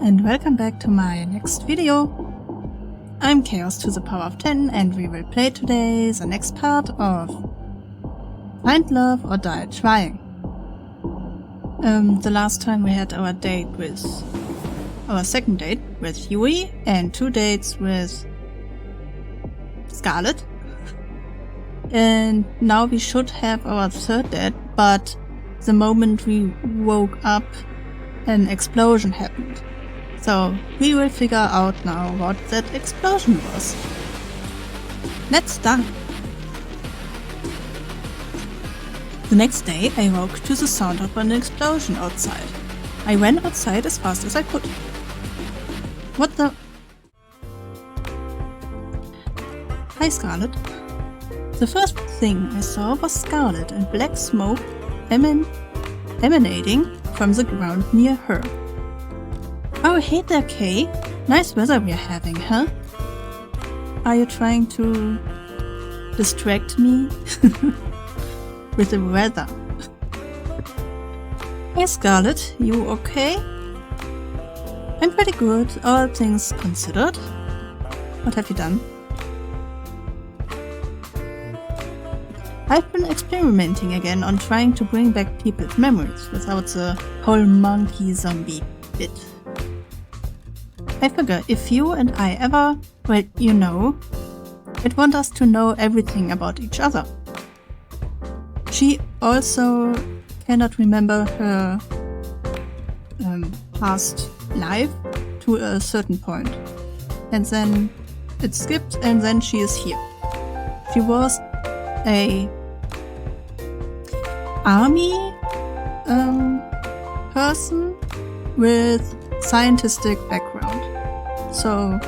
and welcome back to my next video. I'm Chaos to the power of 10 and we will play today the next part of Find Love or Die Trying. The last time we had our second date with Yui and 2 dates with Scarlett. And now we should have our third date, but the moment we woke up, an explosion happened. So we will figure out now what that explosion was. Let's start. The next day I woke to the sound of an explosion outside. I ran outside as fast as I could. What the... Hi Scarlett. The first thing I saw was Scarlett and black smoke emanating from the ground near her. Oh hey there, Kay. Nice weather we're having, huh? Are you trying to distract me with the weather? Hey Scarlett, you okay? I'm pretty good, all things considered. What have you done? I've been experimenting again on trying to bring back people's memories without the whole monkey zombie bit. I figure if you and I ever, well, you know, I'd want us to know everything about each other. She also cannot remember her past life to a certain point. And then it skipped and then she is here. She was a army person with scientific background. So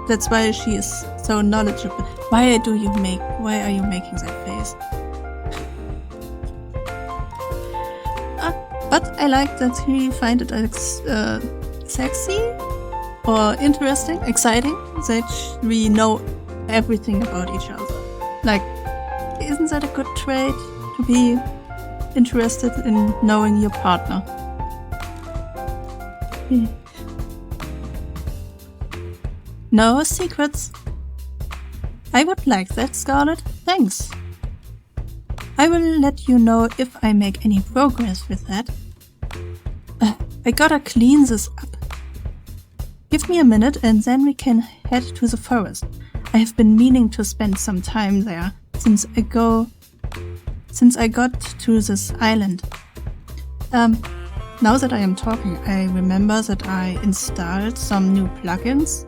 that's why she is so knowledgeable. Why are you making that face? But I like that we find it sexy or interesting, exciting that we know everything about each other. Like, isn't that a good trait to be interested in knowing your partner? No secrets. I would like that, Scarlett. Thanks. I will let you know if I make any progress with that. I gotta clean this up. Give me a minute and then we can head to the forest. I have been meaning to spend some time there since I got to this island. Now that I am talking, I remember that I installed some new plugins,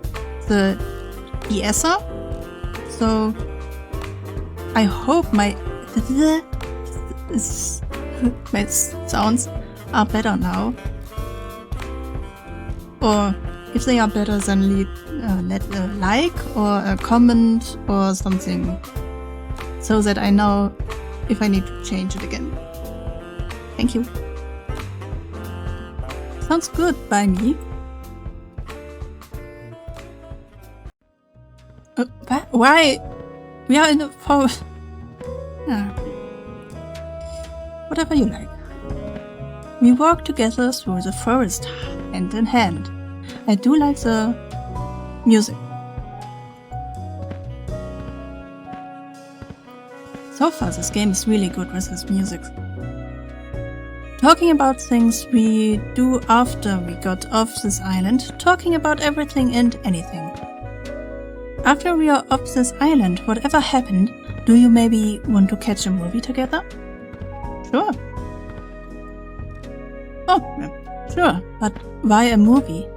the Deesser. So I hope my sounds are better now. Or if they are better, then let a like or a comment or something, so that I know if I need to change it again. Thank you. Sounds good by me. Why? We are in the forest. Whatever you like. We walk together through the forest, hand in hand. I do like the music. So far this game is really good with its music. Talking about things we do after we got off this island, talking about everything and anything. After we are off this island, whatever happened, do you maybe want to catch a movie together? Sure. Oh, sure, but why a movie?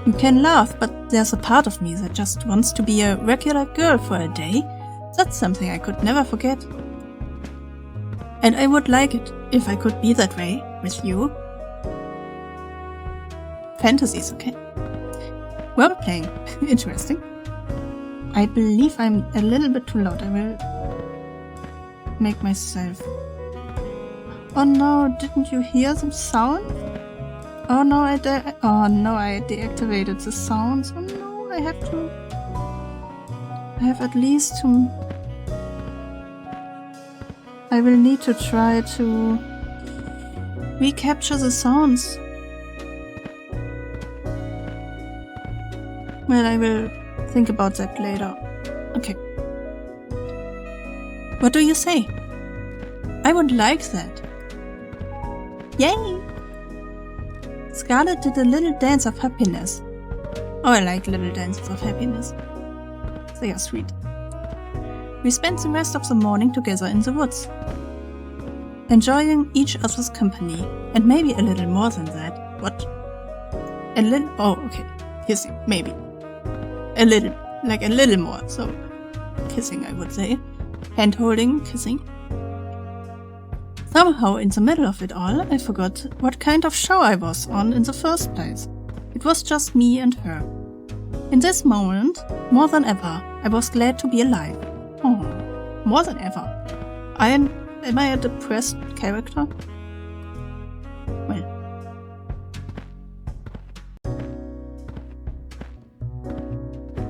You can laugh, but there's a part of me that just wants to be a regular girl for a day. That's something I could never forget. And I would like it if I could be that way with you. Fantasies, okay? Well, playing. Interesting. I believe I'm a little bit too loud. I will make myself... Oh no, didn't you hear the sound? Oh no, I deactivated the sounds. Oh no, I have at least to... I will need to try to recapture the sounds. Well, I will think about that later. Okay. What do you say? I would like that. Yay! Scarlett did a little dance of happiness. Oh, I like little dances of happiness. They are sweet. We spent the rest of the morning together in the woods, enjoying each other's company, and maybe a little more than that. What? A little? Oh, okay. Kissing, maybe. A little, like a little more. So, kissing, I would say. Hand holding, kissing. Somehow, in the middle of it all, I forgot what kind of show I was on in the first place. It was just me and her. In this moment, more than ever, I was glad to be alive. Oh, more than ever. Am I a depressed character? Well.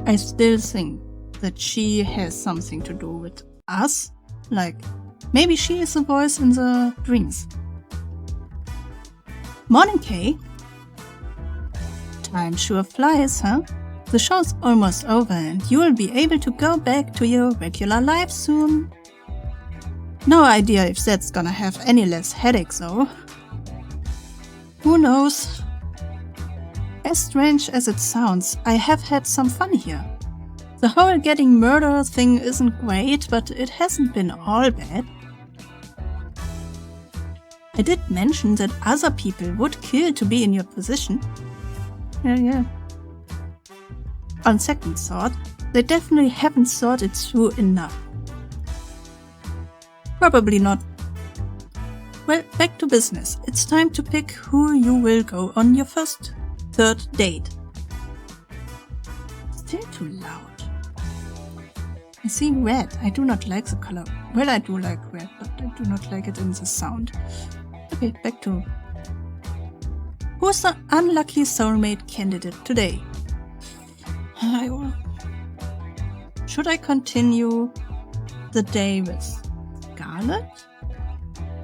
I still think that she has something to do with us. Like, maybe she is the voice in the dreams. Morning, Kay. Time sure flies, huh? The show's almost over and you will be able to go back to your regular life soon. No idea if that's gonna have any less headaches though. Who knows? As strange as it sounds, I have had some fun here. The whole getting murdered thing isn't great, but it hasn't been all bad. I did mention that other people would kill to be in your position. Yeah. On second thought, they definitely haven't thought it through enough. Probably not. Well, back to business. It's time to pick who you will go on your third date. Still too loud. I see red. I do not like the color. Well, I do like red, but I do not like it in the sound. Okay, back to... Who's the unlucky soulmate candidate today? Should I continue the day with Scarlett?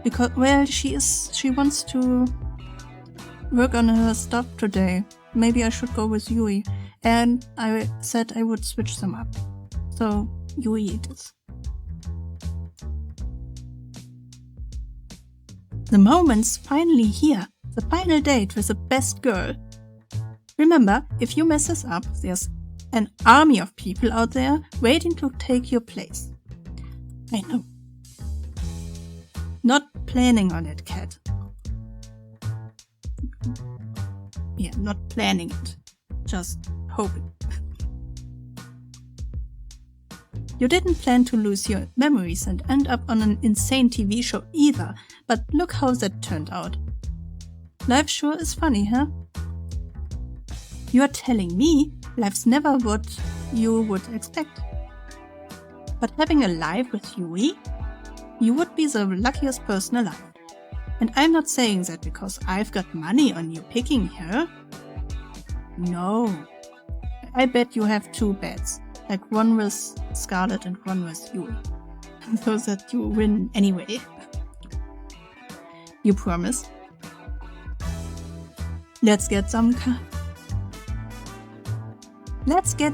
Because, well, she wants to work on her stuff today. Maybe I should go with Yui. And I said I would switch them up. So, Yui it is. The moment's finally here. The final date with the best girl. Remember, if you mess this up, there's an army of people out there waiting to take your place. I know. Not planning on it, Cat. Yeah, not planning it. Just hoping. You didn't plan to lose your memories and end up on an insane TV show either, but look how that turned out. Life sure is funny, huh? You're telling me life's never what you would expect. But having a life with Yui, you would be the luckiest person alive. And I'm not saying that because I've got money on you picking her. No. I bet you have 2 bets, like one with Scarlett and one with Yui. So that you win anyway. You promise? Let's get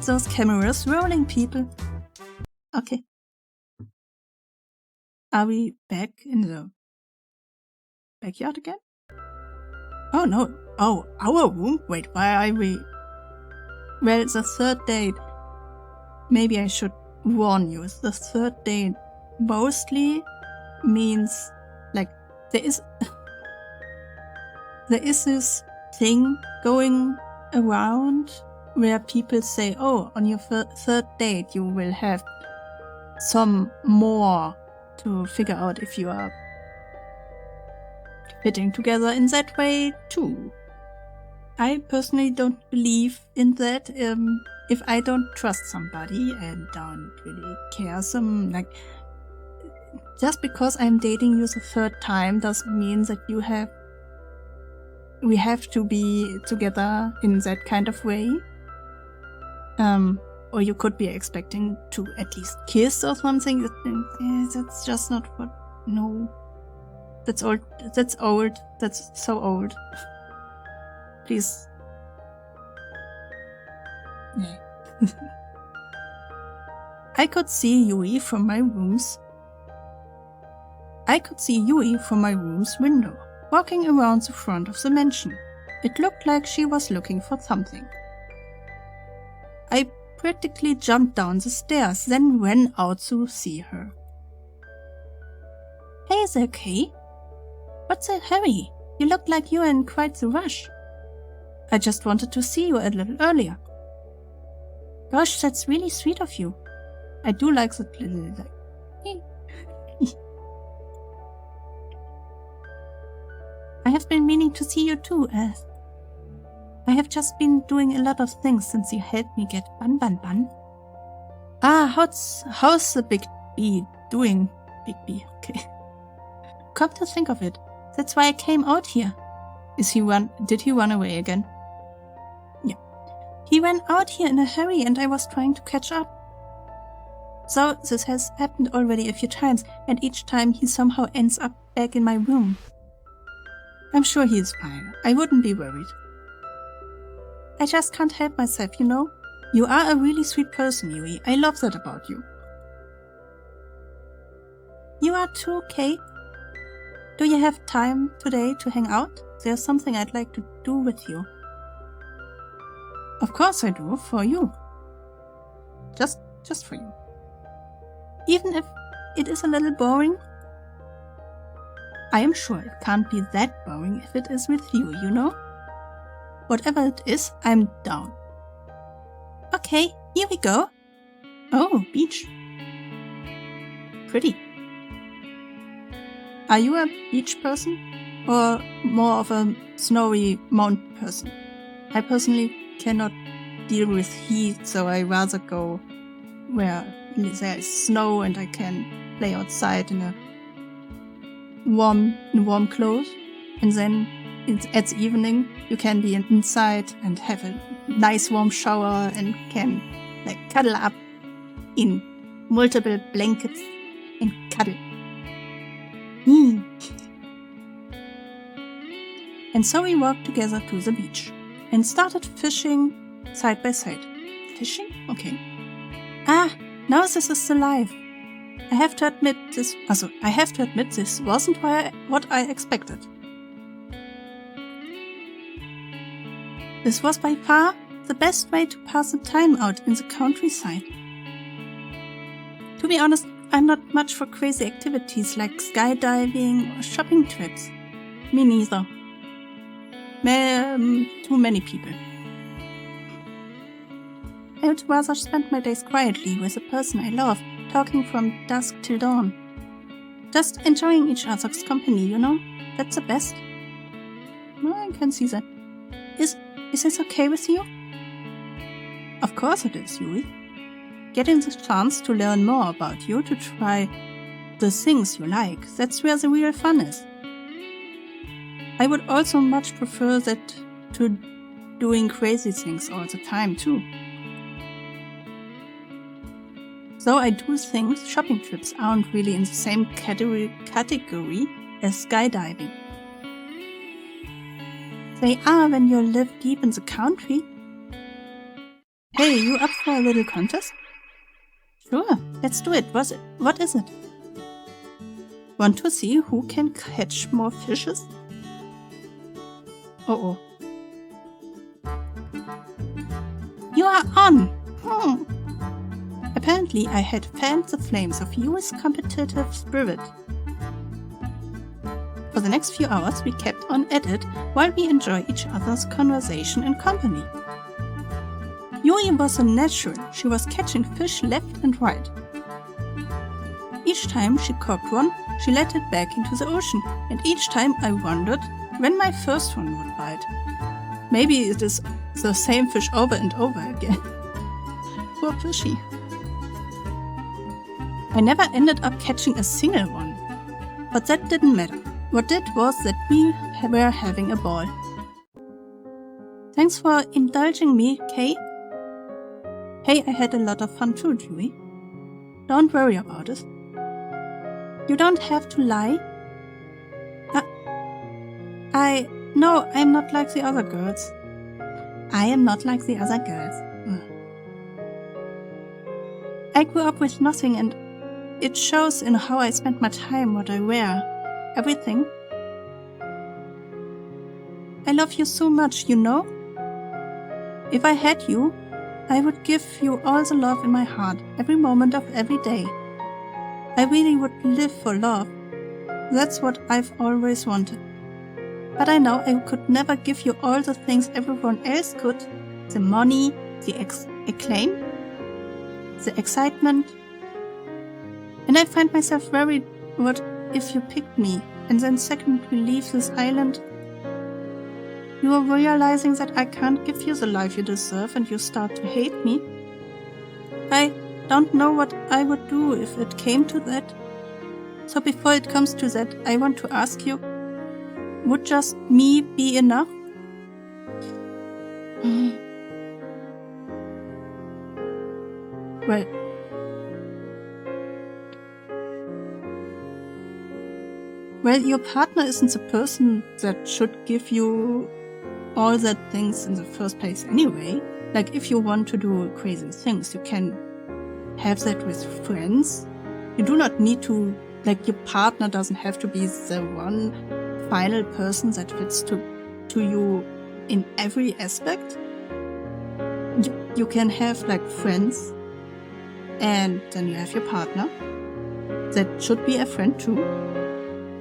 those cameras rolling, people. Okay. Are we back in the backyard again? Oh no. Oh, our room? Wait, why are we... Well, it's the third date. Maybe I should warn you. The third date mostly means, like, there is this thing going around where people say, oh, on your third date you will have some more to figure out if you are fitting together in that way too. I personally don't believe in that. If I don't trust somebody and don't really care just because I'm dating you the third time doesn't mean that we have to be together in that kind of way. Or you could be expecting to at least kiss or something. That's just not what... No. That's old. That's old. That's so old. Please. Yeah. I could see Yui from my room's window, walking around the front of the mansion. It looked like she was looking for something. I practically jumped down the stairs, then ran out to see her. Hey there, Kay. What's the hurry? You look like you're in quite the rush. I just wanted to see you a little earlier. Gosh, that's really sweet of you. I do like that little I have been meaning to see you too, as I have just been doing a lot of things since you helped me get Bun. Ah, how's the big bee doing? Big bee, okay. Come to think of it, that's why I came out here. Did he run away again? Yeah. He ran out here in a hurry and I was trying to catch up. So this has happened already a few times, and each time he somehow ends up back in my room. I'm sure he is fine. I wouldn't be worried. I just can't help myself, you know? You are a really sweet person, Yui. I love that about you. You are too, Kay. Do you have time today to hang out? There's something I'd like to do with you. Of course I do, for you. Just for you. Even if it is a little boring? I am sure it can't be that boring if it is with you, you know? Whatever it is, I'm down. Okay, here we go. Oh, beach. Pretty. Are you a beach person? Or more of a snowy mountain person? I personally cannot deal with heat, so I rather go where there is snow and I can play outside in warm clothes. And then at the evening you can be inside and have a nice warm shower and can cuddle up in multiple blankets and cuddle. And so we walked together to the beach and started fishing side by side. Fishing? Okay. Ah, now this is the life. I have to admit this wasn't what I expected. This was by far the best way to pass the time out in the countryside. To be honest, I'm not much for crazy activities like skydiving or shopping trips. Me neither. Too many people. I would rather spend my days quietly with the person I love, talking from dusk till dawn. Just enjoying each other's company, you know? That's the best. Well, I can see that. Is this okay with you? Of course it is, Yui. Getting the chance to learn more about you, to try the things you like, that's where the real fun is. I would also much prefer that to doing crazy things all the time, too. Though I do think shopping trips aren't really in the same category as skydiving. They are when you live deep in the country. Hey, you up for a little contest? Sure, let's do it. What is it? Want to see who can catch more fishes? Uh-oh. You are on! Apparently I had fanned the flames of Yui's competitive spirit. For the next few hours we kept on at it while we enjoyed each other's conversation and company. Yui was a natural. She was catching fish left and right. Each time she caught one, she let it back into the ocean, and each time I wondered when my first one would bite. Maybe it is the same fish over and over again. Poor fishy. I never ended up catching a single one, but that didn't matter. What did was that we were having a ball. Thanks for indulging me, Kay. Hey, I had a lot of fun too, Yui. Don't worry about it. You don't have to lie. No, I'm not like the other girls. I am not like the other girls. I grew up with nothing, and it shows in how I spend my time, what I wear, everything. I love you so much, you know? If I had you, I would give you all the love in my heart, every moment of every day. I really would live for love. That's what I've always wanted. But I know I could never give you all the things everyone else could. The money, the acclaim, the excitement. And I find myself worried, what if you picked me, and then second we leave this island? You are realizing that I can't give you the life you deserve and you start to hate me. I don't know what I would do if it came to that. So before it comes to that, I want to ask you, would just me be enough? Well, your partner isn't the person that should give you all that things in the first place anyway. Like, if you want to do crazy things, you can have that with friends. You do not need to, like, your partner doesn't have to be the one final person that fits to you in every aspect. You can have, like, friends, and then you have your partner. That should be a friend too.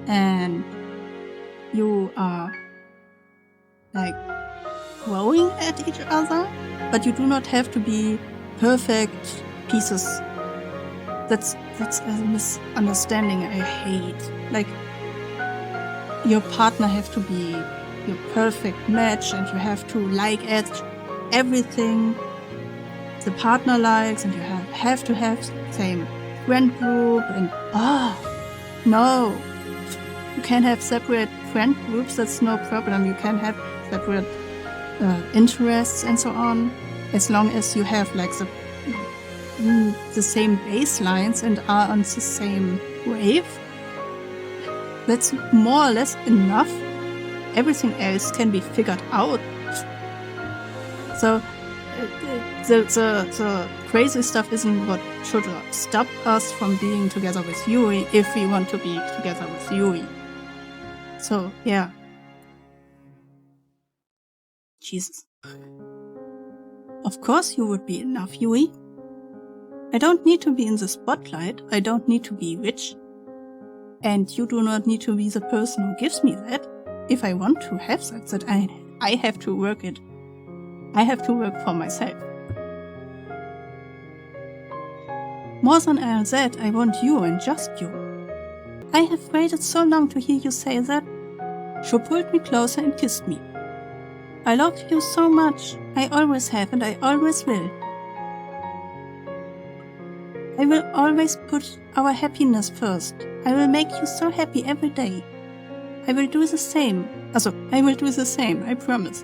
And you are, like, growing at each other, but you do not have to be perfect pieces. That's a misunderstanding I hate. Like, your partner have to be your perfect match, and you have to like everything the partner likes, and you have to have the same friend group, and no. You can have separate friend groups, that's no problem. You can have separate interests and so on, as long as you have, like, the same baselines and are on the same wave. That's more or less enough. Everything else can be figured out. So the crazy stuff isn't what should stop us from being together with Yui if we want to be together with Yui. So, yeah. Jesus. Of course you would be enough, Yui. I don't need to be in the spotlight. I don't need to be rich. And you do not need to be the person who gives me that. If I want to have that I have to work it. I have to work for myself. More than all that, I want you and just you. I have waited so long to hear you say that. She pulled me closer and kissed me. I love you so much. I always have and I always will. I will always put our happiness first. I will make you so happy every day. I will do the same. I will do the same, I promise.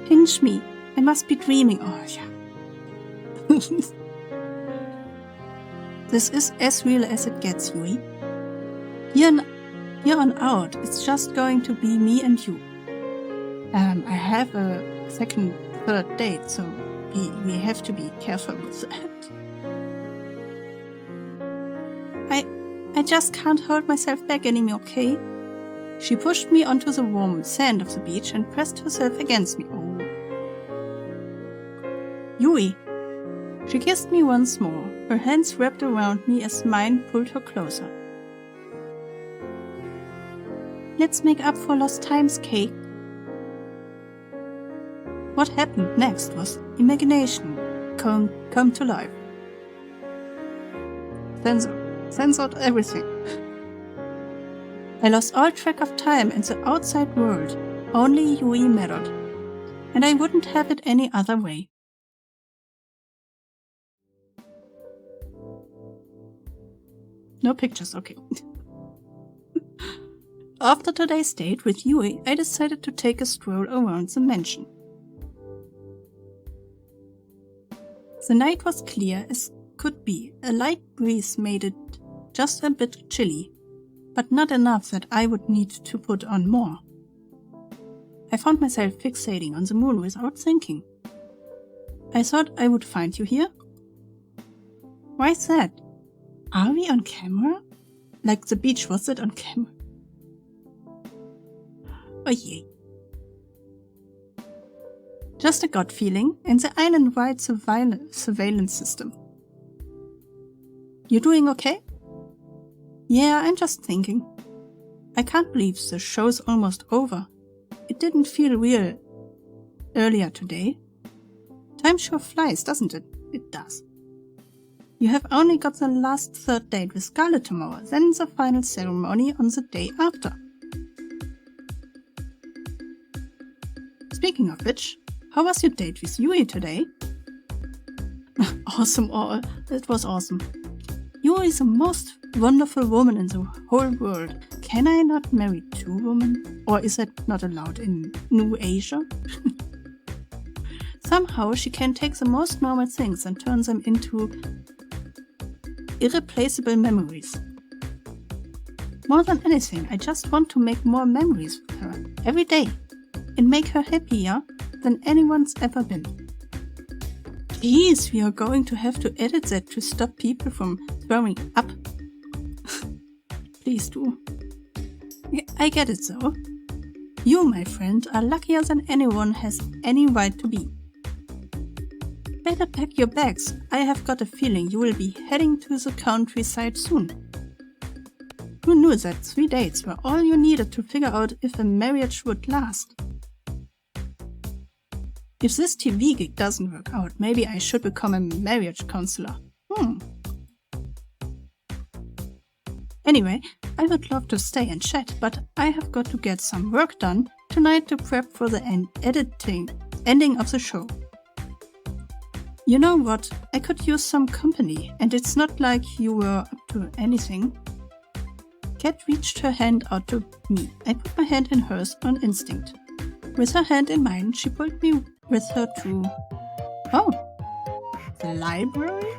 Pinch me. I must be dreaming. Oh, yeah. This is as real as it gets, Yui. Here on out, it's just going to be me and you. I have a second, third date, so we have to be careful with that. I just can't hold myself back anymore, okay? She pushed me onto the warm sand of the beach and pressed herself against me. Oh. Yui. She kissed me once more, her hands wrapped around me as mine pulled her closer. Let's make up for lost times, Kate. What happened next was imagination come to life. Censored everything. I lost all track of time and the outside world. Only Yui mattered. And I wouldn't have it any other way. No pictures, okay. After today's date with Yui, I decided to take a stroll around the mansion. The night was clear as could be. A light breeze made it just a bit chilly, but not enough that I would need to put on more. I found myself fixating on the moon without thinking. I thought I would find you here. Why is that? Are we on camera? Like the beach, was it on camera? Oh yay. Just a gut feeling and the island-wide surveillance system. You doing okay? Yeah, I'm just thinking. I can't believe the show's almost over. It didn't feel real earlier today. Time sure flies, doesn't it? It does. You have only got the last third date with Scarlett tomorrow, then the final ceremony on the day after. Speaking of which, how was your date with Yui today? Awesome, it was awesome. Yui is the most wonderful woman in the whole world. Can I not marry 2 women? Or is that not allowed in New Asia? Somehow she can take the most normal things and turn them into irreplaceable memories. More than anything, I just want to make more memories with her every day and make her happier than anyone's ever been. Please, we are going to have to edit that to stop people from throwing up. Please do. I get it though. You, my friend, are luckier than anyone has any right to be. Better pack your bags. I have got a feeling you will be heading to the countryside soon. Who knew that 3 dates were all you needed to figure out if a marriage would last? If this TV gig doesn't work out, maybe I should become a marriage counselor. Anyway, I would love to stay and chat, but I have got to get some work done tonight to prep for the ending of the show. You know what? I could use some company, and it's not like you were up to anything. Kat reached her hand out to me. I put my hand in hers on instinct. With her hand in mine, she pulled me with her to... Oh, the library?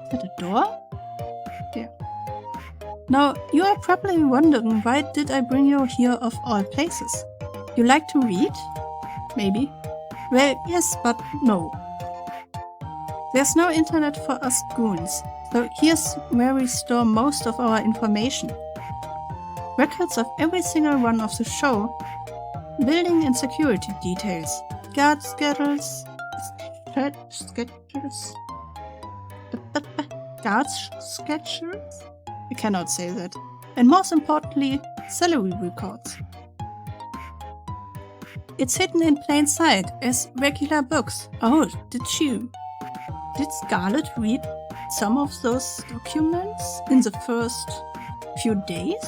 Is that a door? There. Now, you are probably wondering why did I bring you here of all places? You like to read? Maybe. Well, yes, but no. There's no internet for us goons, so here's where we store most of our information. Records of every single one of the show, building and security details, guard schedules, I cannot say that, and most importantly, salary records. It's hidden in plain sight as regular books. Oh, did Scarlett read some of those documents in the first few days?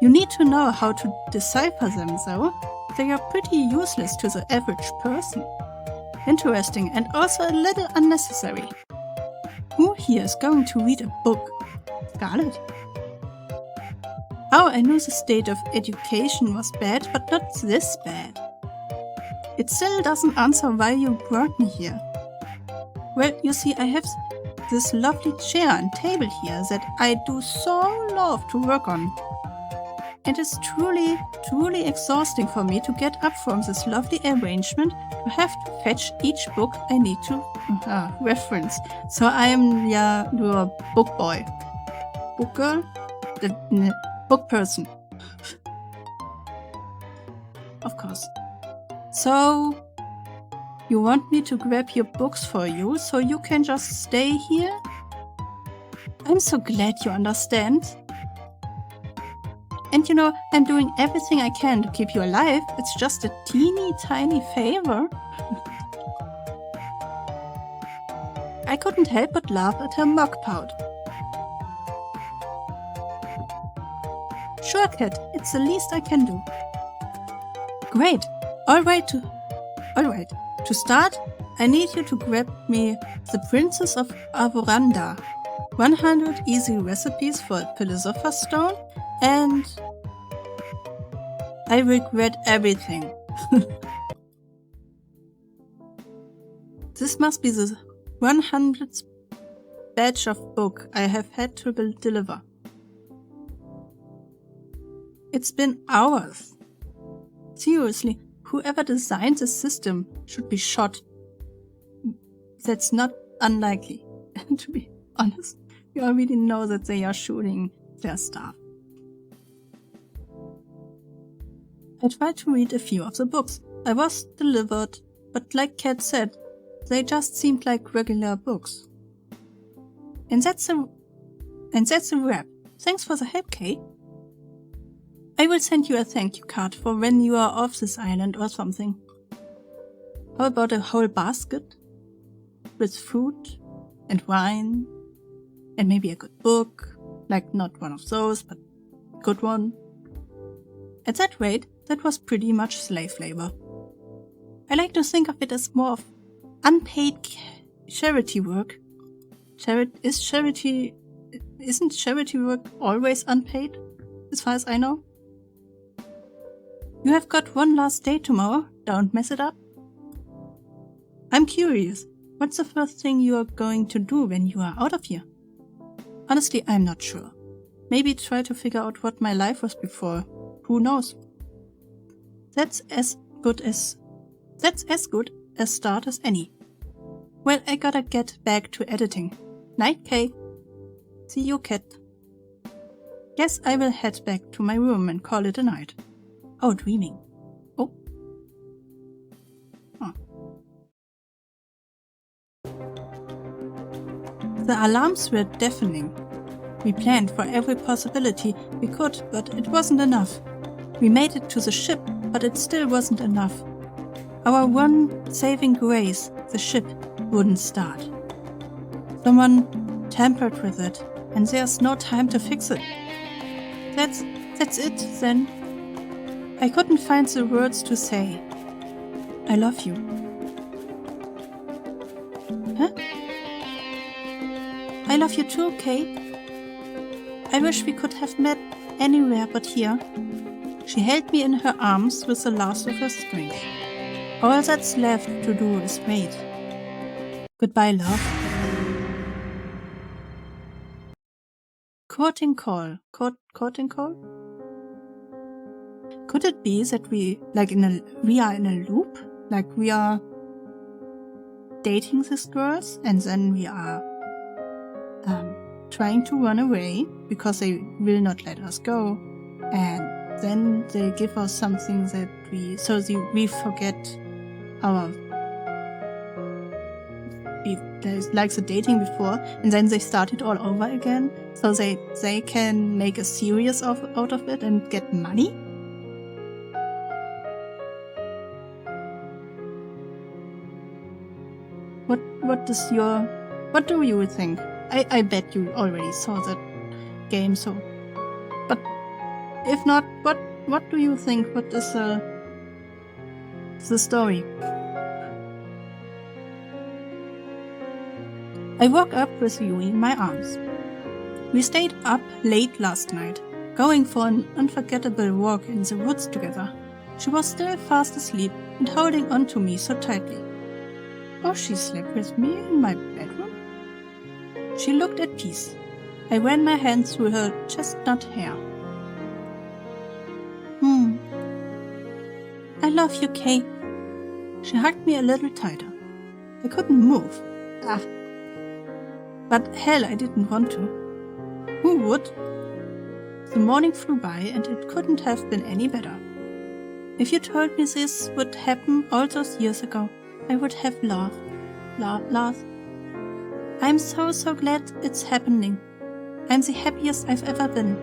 You need to know how to decipher them though. They are pretty useless to the average person. Interesting and also a little unnecessary. Who here is going to read a book? Scarlett? Oh, I knew the state of education was bad, but not this bad. It still doesn't answer why you brought me here. Well, you see, I have this lovely chair and table here that I do so love to work on. And it's truly, truly exhausting for me to get up from this lovely arrangement to have to fetch each book I need to reference. So I am your book boy. Book girl? The book person. Of course. So, you want me to grab your books for you so you can just stay here? I'm so glad you understand. And you know, I'm doing everything I can to keep you alive. It's just a teeny tiny favor. I couldn't help but laugh at her mock pout. Sure, Kat, it's the least I can do. Great. All right. To start, I need you to grab me The Princess of Avoranda, 100 Easy Recipes for a Philosopher's Stone, and I regret everything. This must be the 100th batch of book I have had to deliver. It's been hours. Seriously, whoever designed the system should be shot. That's not unlikely. To be honest, we already know that they are shooting their staff. I tried to read a few of the books. I was delivered, but like Kat said, they just seemed like regular books. And that's a wrap. Thanks for the help, Kay. I will send you a thank you card for when you are off this island or something. How about a whole basket? With food and wine and maybe a good book, like not one of those, but a good one. At that rate, that was pretty much slave labor. I like to think of it as more of unpaid charity work. Isn't charity work always unpaid, as far as I know? You have got one last day tomorrow, don't mess it up. I'm curious, what's the first thing you are going to do when you are out of here? Honestly, I'm not sure. Maybe try to figure out what my life was before. Who knows? That's as good a start as any. Well, I gotta get back to editing. Night, Kay. See you, Kat. Guess I will head back to my room and call it a night. Oh, dreaming. Oh. The alarms were deafening. We planned for every possibility we could, but it wasn't enough. We made it to the ship, but it still wasn't enough. Our one saving grace, the ship, wouldn't start. Someone tampered with it, and there's no time to fix it. That's it, then. I couldn't find the words to say. I love you. Huh? I love you too, Kay. I wish we could have met anywhere but here. She held me in her arms with the last of her strength. All that's left to do is wait. Goodbye, love. Courting call. Courting call? Could it be that we are in a loop? Like we are dating these girls and then we are trying to run away because they will not let us go, and then they give us something that we forget our like the dating before, and then they start it all over again so they can make a series out of it and get money. What do you think? I bet you already saw that game, so. But if not, what do you think? What is the story? I woke up with Yui in my arms. We stayed up late last night, going for an unforgettable walk in the woods together. She was still fast asleep and holding on to me so tightly. Oh, she slept with me in my bedroom? She looked at peace. I ran my hand through her chestnut hair. I love you, Kay. She hugged me a little tighter. I couldn't move. But hell, I didn't want to. Who would? The morning flew by and it couldn't have been any better. If you told me this would happen all those years ago, I would have laughed. I'm so glad it's happening. I'm the happiest I've ever been.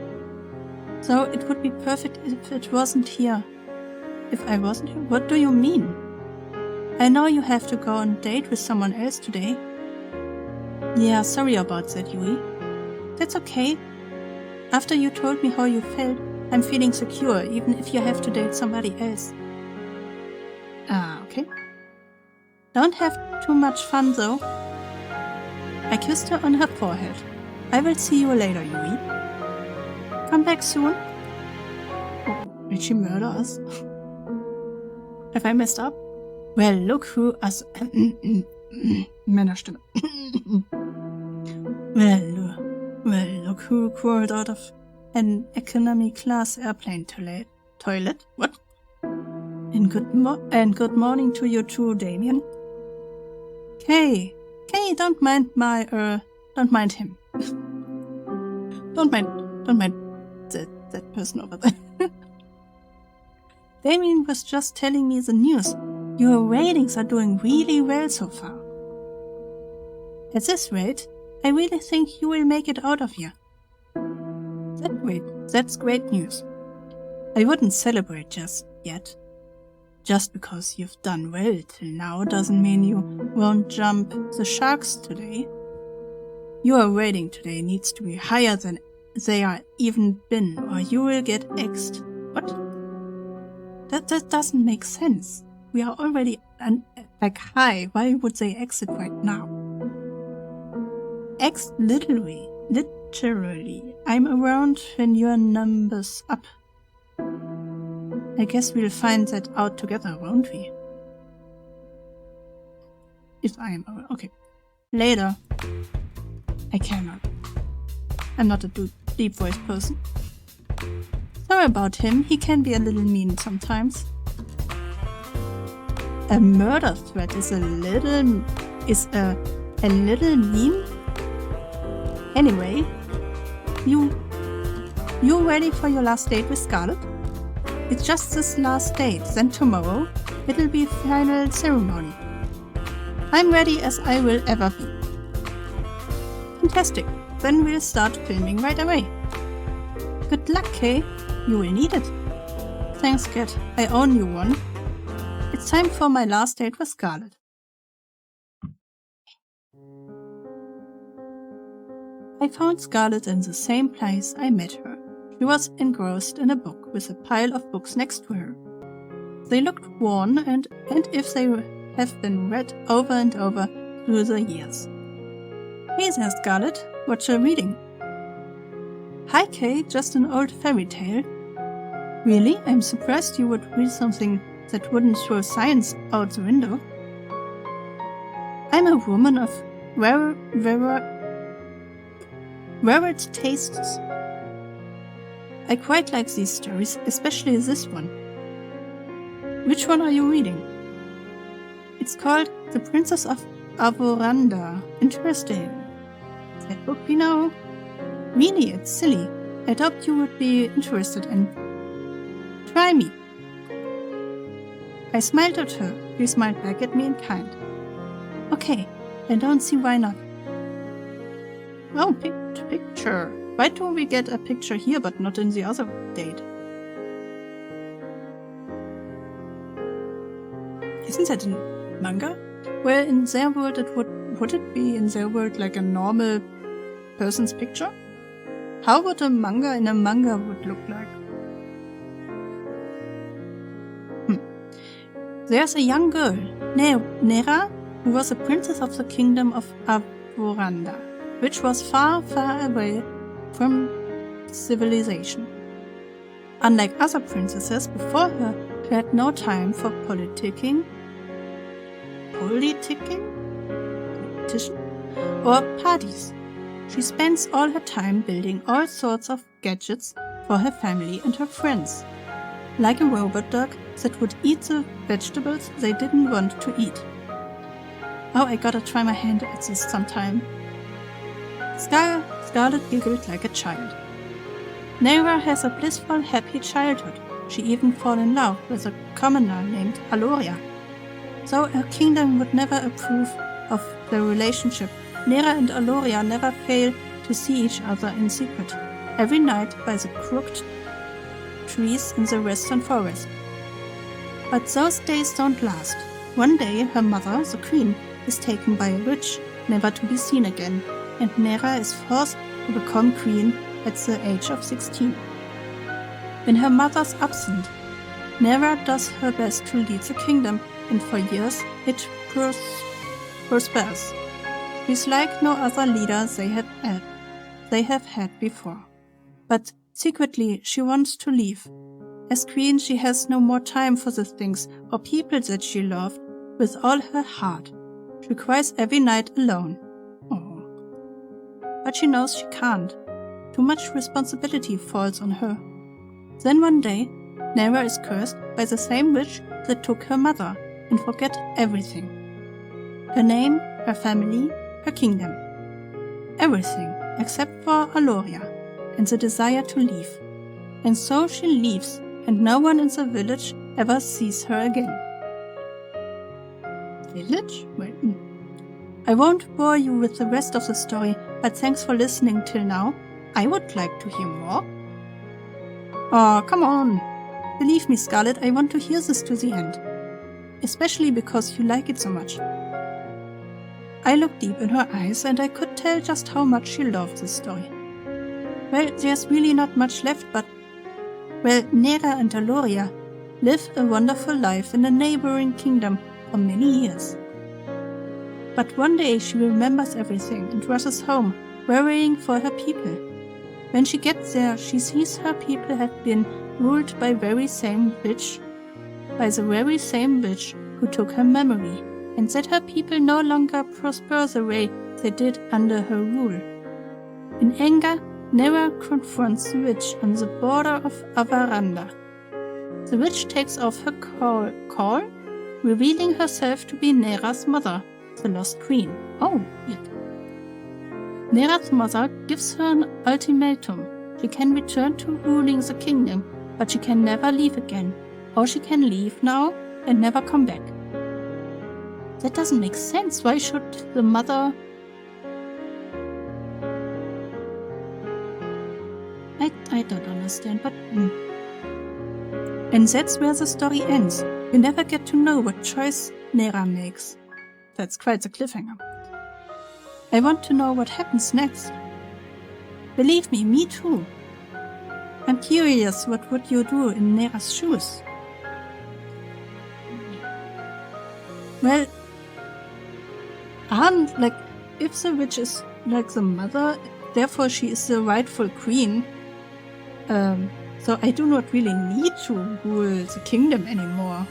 So it would be perfect if it wasn't here. If I wasn't here? What do you mean? I know you have to go on a date with someone else today. Yeah, sorry about that, Yui. That's okay. After you told me how you felt, I'm feeling secure, even if you have to date somebody else. Okay. Don't have too much fun, though. I kissed her on her forehead. I will see you later, Yui. Come back soon. Oh, will she murder us? Have I messed up? Well, look who us... Männerstimme. Well, look who crawled out of an economy class airplane toilet. What? And good morning to you too, Damien. Kay, don't mind him. don't mind that person over there. Damien was just telling me the news. Your ratings are doing really well so far. At this rate, I really think you will make it out of here. That's great news. I wouldn't celebrate just yet. Just because you've done well till now doesn't mean you won't jump the sharks today. Your rating today needs to be higher than they are even been, or you will get X'd. What? That doesn't make sense. We are already high. Why would they exit right now? X literally. I'm around when your number's up. I guess we'll find that out together, won't we? If I am around. Okay. Later. I cannot. I'm not a deep voice person. Sorry about him, he can be a little mean sometimes. A murder threat is a little mean? Anyway, you ready for your last date with Scarlett? It's just this last date, then tomorrow it'll be final ceremony. I'm ready as I will ever be. Fantastic, then we'll start filming right away. Good luck, Kay. You will need it. Thanks, Kat. I own you one. It's time for my last date with Scarlett. I found Scarlett in the same place I met her. She was engrossed in a book with a pile of books next to her. They looked worn and if they have been read over and over through the years. Hey there, Scarlett. What you reading? Hi, Kay. Just an old fairy tale. Really? I'm surprised you would read something that wouldn't throw science out the window. I'm a woman of varied tastes. I quite like these stories, especially this one. Which one are you reading? It's called The Princess of Avoranda. Interesting. That book we know. Really, it's silly. I thought you would be interested in. Try me. I smiled at her. She smiled back at me in kind. Okay, I don't see why not. Oh, picture. Why do we get a picture here but not in the other date? Isn't that a manga? Well, in their world, would it be in their world like a normal person's picture? How would a manga in a manga would look like? There's a young girl, Nera, who was a princess of the kingdom of Avoranda, which was far, far away from civilization. Unlike other princesses before her, she had no time for politicking, or parties. She spends all her time building all sorts of gadgets for her family and her friends. Like a robot dog that would eat the vegetables they didn't want to eat. Oh, I gotta try my hand at this sometime. Scarlett giggled like a child. Nera has a blissful, happy childhood. She even fell in love with a commoner named Aloria. Though her kingdom would never approve of their relationship, Nera and Aloria never fail to see each other in secret, every night by the crooked trees in the western forest. But those days don't last. One day her mother, the queen, is taken by a witch, never to be seen again, and Nera is forced to become queen at the age of 16. When her mother's absent, Nera does her best to lead the kingdom, and for years it prospers. She's like no other leader they have had before. But secretly she wants to leave. As queen, she has no more time for the things or people that she loved with all her heart. She cries every night alone. Oh. But she knows she can't. Too much responsibility falls on her. Then one day, Nera is cursed by the same witch that took her mother and forget everything. Her name, her family, her kingdom. Everything except for Aloria and the desire to leave. And so she leaves, and no one in the village ever sees her again. Village? Well, I won't bore you with the rest of the story, but thanks for listening till now. I would like to hear more. Oh, come on. Believe me, Scarlett, I want to hear this to the end. Especially because you like it so much. I looked deep in her eyes and I could tell just how much she loved this story. Well, there's really not much left, but... Well, Nera and Aloria live a wonderful life in a neighboring kingdom for many years. But one day she remembers everything and rushes home, worrying for her people. When she gets there, she sees her people have been ruled by the very same witch who took her memory, and that her people no longer prosper the way they did under her rule. In anger, Nera confronts the witch on the border of Avaranda. The witch takes off her cowl, revealing herself to be Nera's mother, the Lost Queen. Oh, weird. Nera's mother gives her an ultimatum. She can return to ruling the kingdom, but she can never leave again. Or she can leave now and never come back. That doesn't make sense. Why should the mother... I don't understand, but... And that's where the story ends. You never get to know what choice Nera makes. That's quite a cliffhanger. I want to know what happens next. Believe me too. I'm curious, what would you do in Nera's shoes? Well, if the witch is like the mother, therefore she is the rightful queen, so I do not really need to rule the kingdom anymore.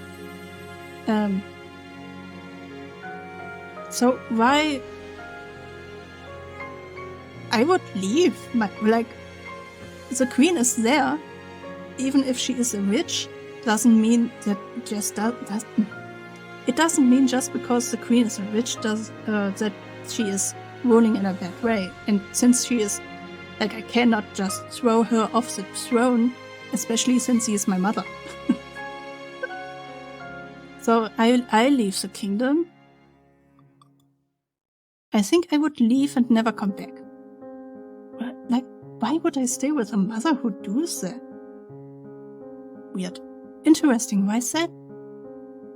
So why... I would leave. The queen is there, even if she is a witch, doesn't mean that it doesn't mean just because the queen is a witch that she is ruling in a bad way. And since she is, I cannot just throw her off the throne, especially since she is my mother. So I leave the kingdom. I think I would leave and never come back. Why would I stay with a mother who does that? Weird. Interesting, why is that?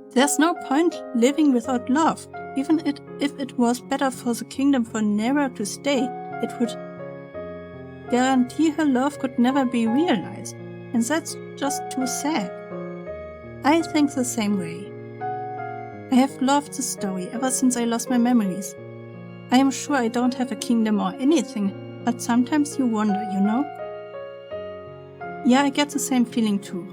There's no point living without love. Even if it was better for the kingdom for Nera to stay, it would guarantee her love could never be realized. And that's just too sad. I think the same way. I have loved the story ever since I lost my memories. I am sure I don't have a kingdom or anything, but sometimes you wonder, you know? Yeah, I get the same feeling too.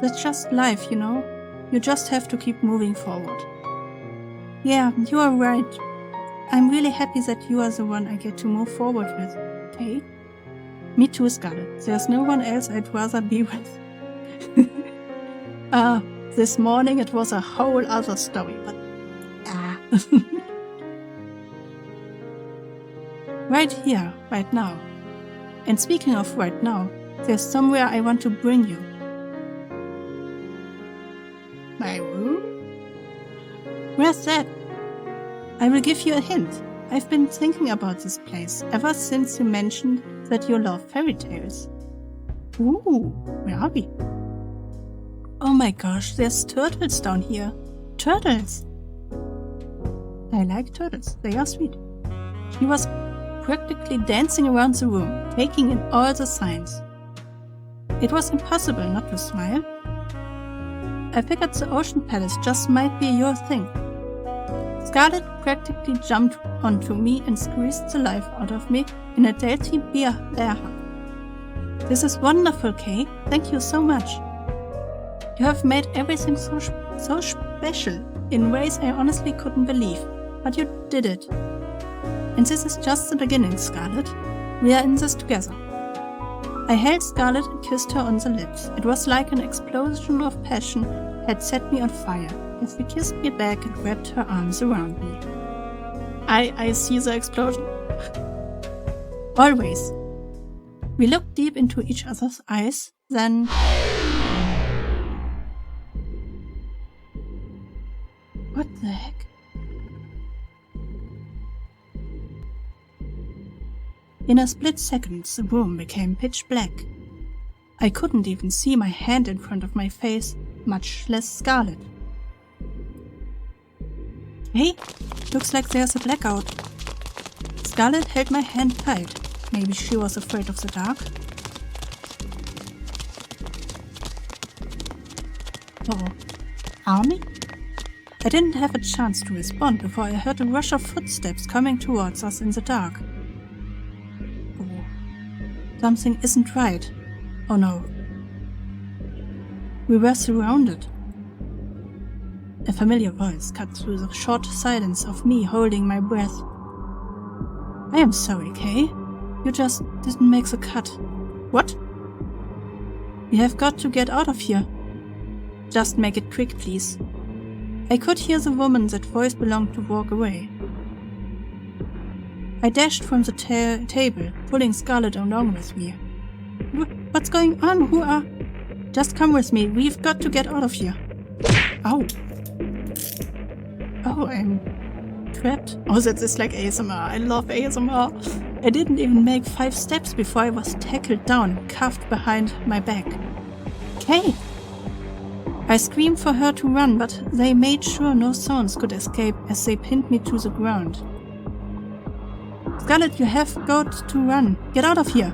That's just life, you know? You just have to keep moving forward. Yeah, you are right. I'm really happy that you are the one I get to move forward with, okay? Me too, Scarlett. There's no one else I'd rather be with. This morning it was a whole other story, but... Right here, right now. And speaking of right now, there's somewhere I want to bring you. My room? Where's that? I will give you a hint. I've been thinking about this place ever since you mentioned that you love fairy tales. Ooh, where are we? Oh my gosh, there's turtles down here. Turtles! I like turtles, they are sweet. She was practically dancing around the room, taking in all the signs. It was impossible not to smile. I figured the Ocean Palace just might be your thing. Scarlett practically jumped onto me and squeezed the life out of me in a dainty bear hug. This is wonderful, Kay. Thank you so much. You have made everything so special in ways I honestly couldn't believe, but you did it. And this is just the beginning, Scarlett. We are in this together. I held Scarlett and kissed her on the lips. It was like an explosion of passion had set me on fire, as she kissed me back and wrapped her arms around me. I see the explosion. Always. We looked deep into each other's eyes, then... What the heck? In a split second, the room became pitch black. I couldn't even see my hand in front of my face, much less Scarlett. Hey, looks like there's a blackout. Scarlett held my hand tight. Maybe she was afraid of the dark. Uh-oh. Army? I didn't have a chance to respond before I heard a rush of footsteps coming towards us in the dark. Oh, something isn't right. Oh no. We were surrounded. A familiar voice cut through the short silence of me holding my breath. I am sorry, Kay. You just didn't make the cut. What? We have got to get out of here. Just make it quick, please. I could hear the woman that voice belonged to walk away. I dashed from the table, pulling Scarlett along with me. What's going on? Who are... Just come with me. We've got to get out of here. Ow. Oh, I'm trapped. Oh, that is like ASMR. I love ASMR. I didn't even make 5 steps before I was tackled down, cuffed behind my back. Kay! I screamed for her to run, but they made sure no sounds could escape as they pinned me to the ground. Scarlett, you have got to run. Get out of here.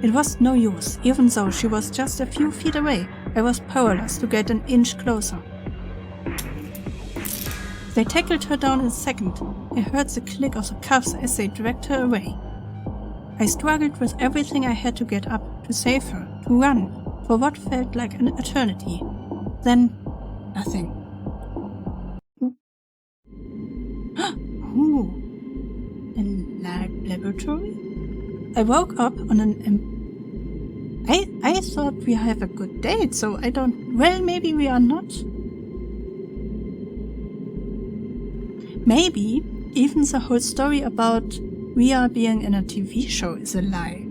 It was no use. Even though she was just a few feet away, I was powerless to get an inch closer. They tackled her down in a second. I heard the click of the cuffs as they dragged her away. I struggled with everything I had to get up, to save her, to run, for what felt like an eternity. Then, nothing. Ooh. A laboratory? I woke up on an... I thought we have a good date, so I don't... Well, maybe we are not. Maybe even the whole story about we are being in a TV show is a lie.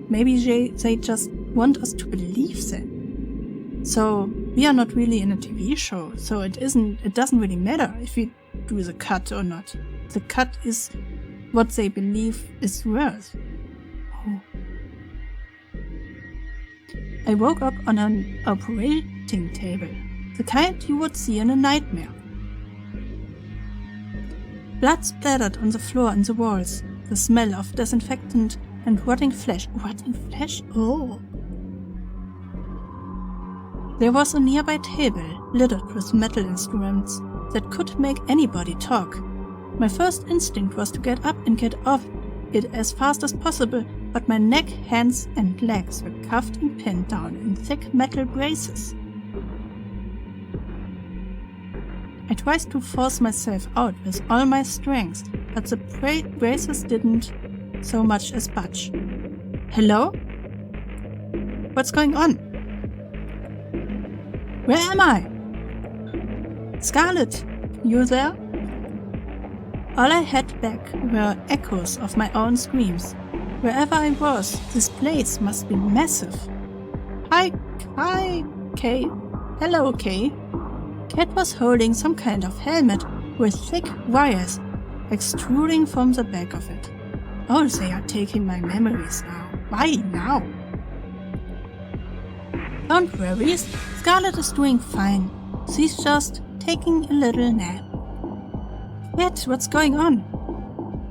Maybe they just want us to believe that. So we are not really in a TV show, so it doesn't really matter if we do the cut or not. The cut is what they believe is worth. Oh. I woke up on an operating table, the kind you would see in a nightmare. Blood splattered on the floor and the walls, the smell of disinfectant and rotting flesh. Rotting flesh? Oh. There was a nearby table, littered with metal instruments that could make anybody talk. My first instinct was to get up and get off it as fast as possible, but my neck, hands and legs were cuffed and pinned down in thick metal braces. I tried to force myself out with all my strength, but the braces didn't so much as budge. Hello? What's going on? Where am I? Scarlett, you there? All I had back were echoes of my own screams. Wherever I was, this place must be massive. Hi, Kay. Hello, Kay. Cat was holding some kind of helmet with thick wires extruding from the back of it. Oh, they are taking my memories now. Why now? Don't worry, Scarlett is doing fine. She's just taking a little nap. Cat, what's going on?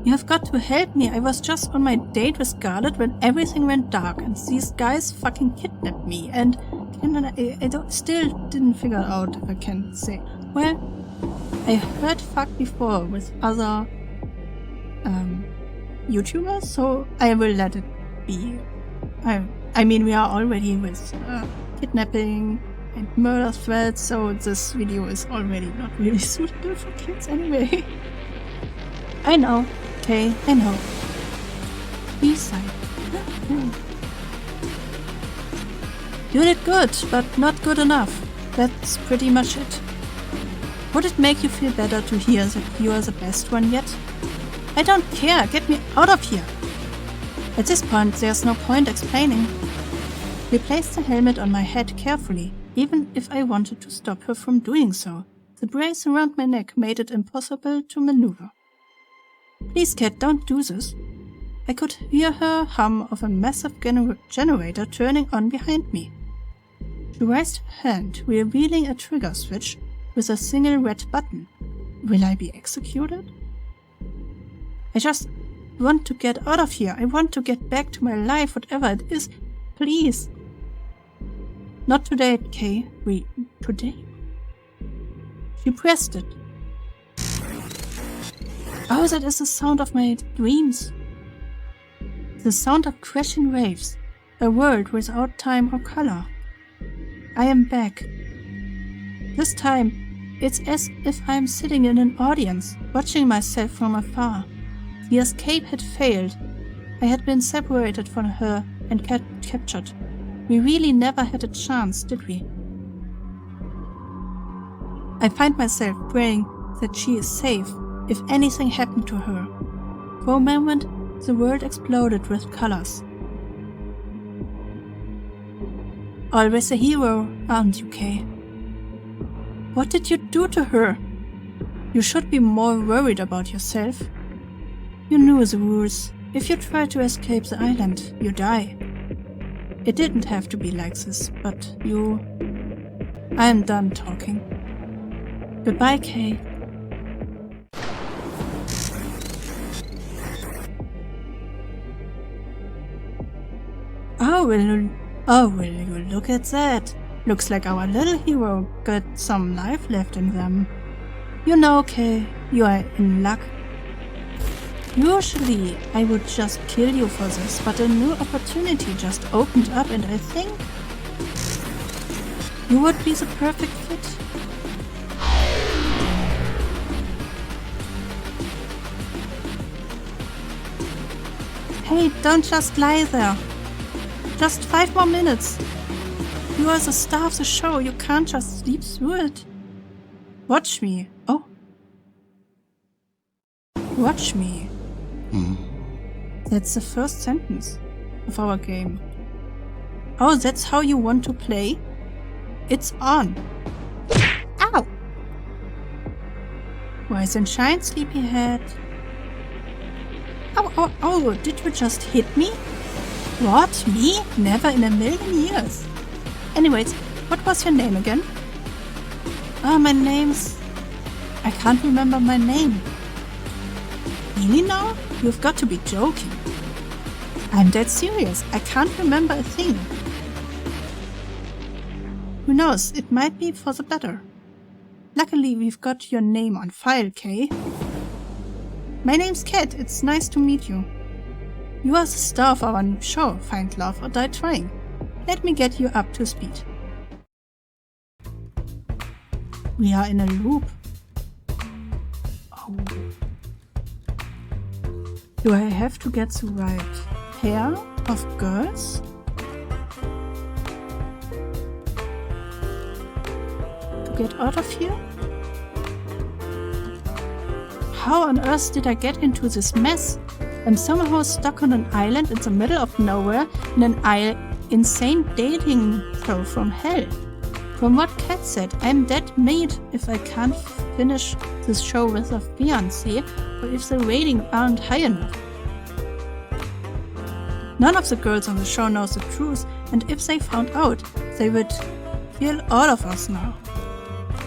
You have got to help me. I was just on my date with Scarlett when everything went dark and these guys fucking kidnapped me and I still didn't figure out if I can say. Well, I heard fuck before with other YouTubers, so I will let it be. I mean, we are already with kidnapping and murder threats, so this video is already not really suitable for kids anyway. I know, okay, I know. Be silent. You did good, but not good enough. That's pretty much it. Would it make you feel better to hear that you are the best one yet? I don't care, get me out of here! At this point, there's no point explaining. We placed the helmet on my head carefully, even if I wanted to stop her from doing so. The brace around my neck made it impossible to maneuver. Please, Cat, don't do this. I could hear her hum of a massive generator turning on behind me. She raised her hand, revealing a trigger switch with a single red button. Will I be executed? I just want to get out of here. I want to get back to my life, whatever it is. Please. Not today, Kay. Today? She pressed it. Oh, that is the sound of my dreams. The sound of crashing waves. A world without time or color. I am back. This time, it's as if I'm sitting in an audience, watching myself from afar. The escape had failed. I had been separated from her and captured. We really never had a chance, did we? I find myself praying that she is safe if anything happened to her. For a moment, the world exploded with colors. Always a hero, aren't you, Kay? What did you do to her? You should be more worried about yourself. You knew the rules. If you try to escape the island, you die. It didn't have to be like this, but you... I am done talking. Goodbye, Kay. Oh, will you look at that? Looks like our little hero got some life left in them. You know, Kay, you are in luck. Usually, I would just kill you for this, but a new opportunity just opened up and I think you would be the perfect fit. Hey, don't just lie there. Just 5 more minutes. You are the star of the show, you can't just sleep through it. Watch me. Oh. Watch me. That's the first sentence of our game. Oh, that's how you want to play? It's on. Ow! Rise and shine, sleepyhead. Oh, did you just hit me? What? Me? Never in a million years. Anyways, what was your name again? Ah, my name's... I can't remember my name. Really now? You've got to be joking. I'm dead serious. I can't remember a thing. Who knows? It might be for the better. Luckily, we've got your name on file, Kay. My name's Kat. It's nice to meet you. You are the star of our new show, Find Love or Die Trying. Let me get you up to speed. We are in a loop. Oh. Do I have to get the right pair of girls? To get out of here? How on earth did I get into this mess? I'm somehow stuck on an island in the middle of nowhere in an insane dating show from hell. From what Kat said, I'm dead meat if I can't finish this show with a fiancé or if the ratings aren't high enough. None of the girls on the show knows the truth, and if they found out, they would kill all of us now.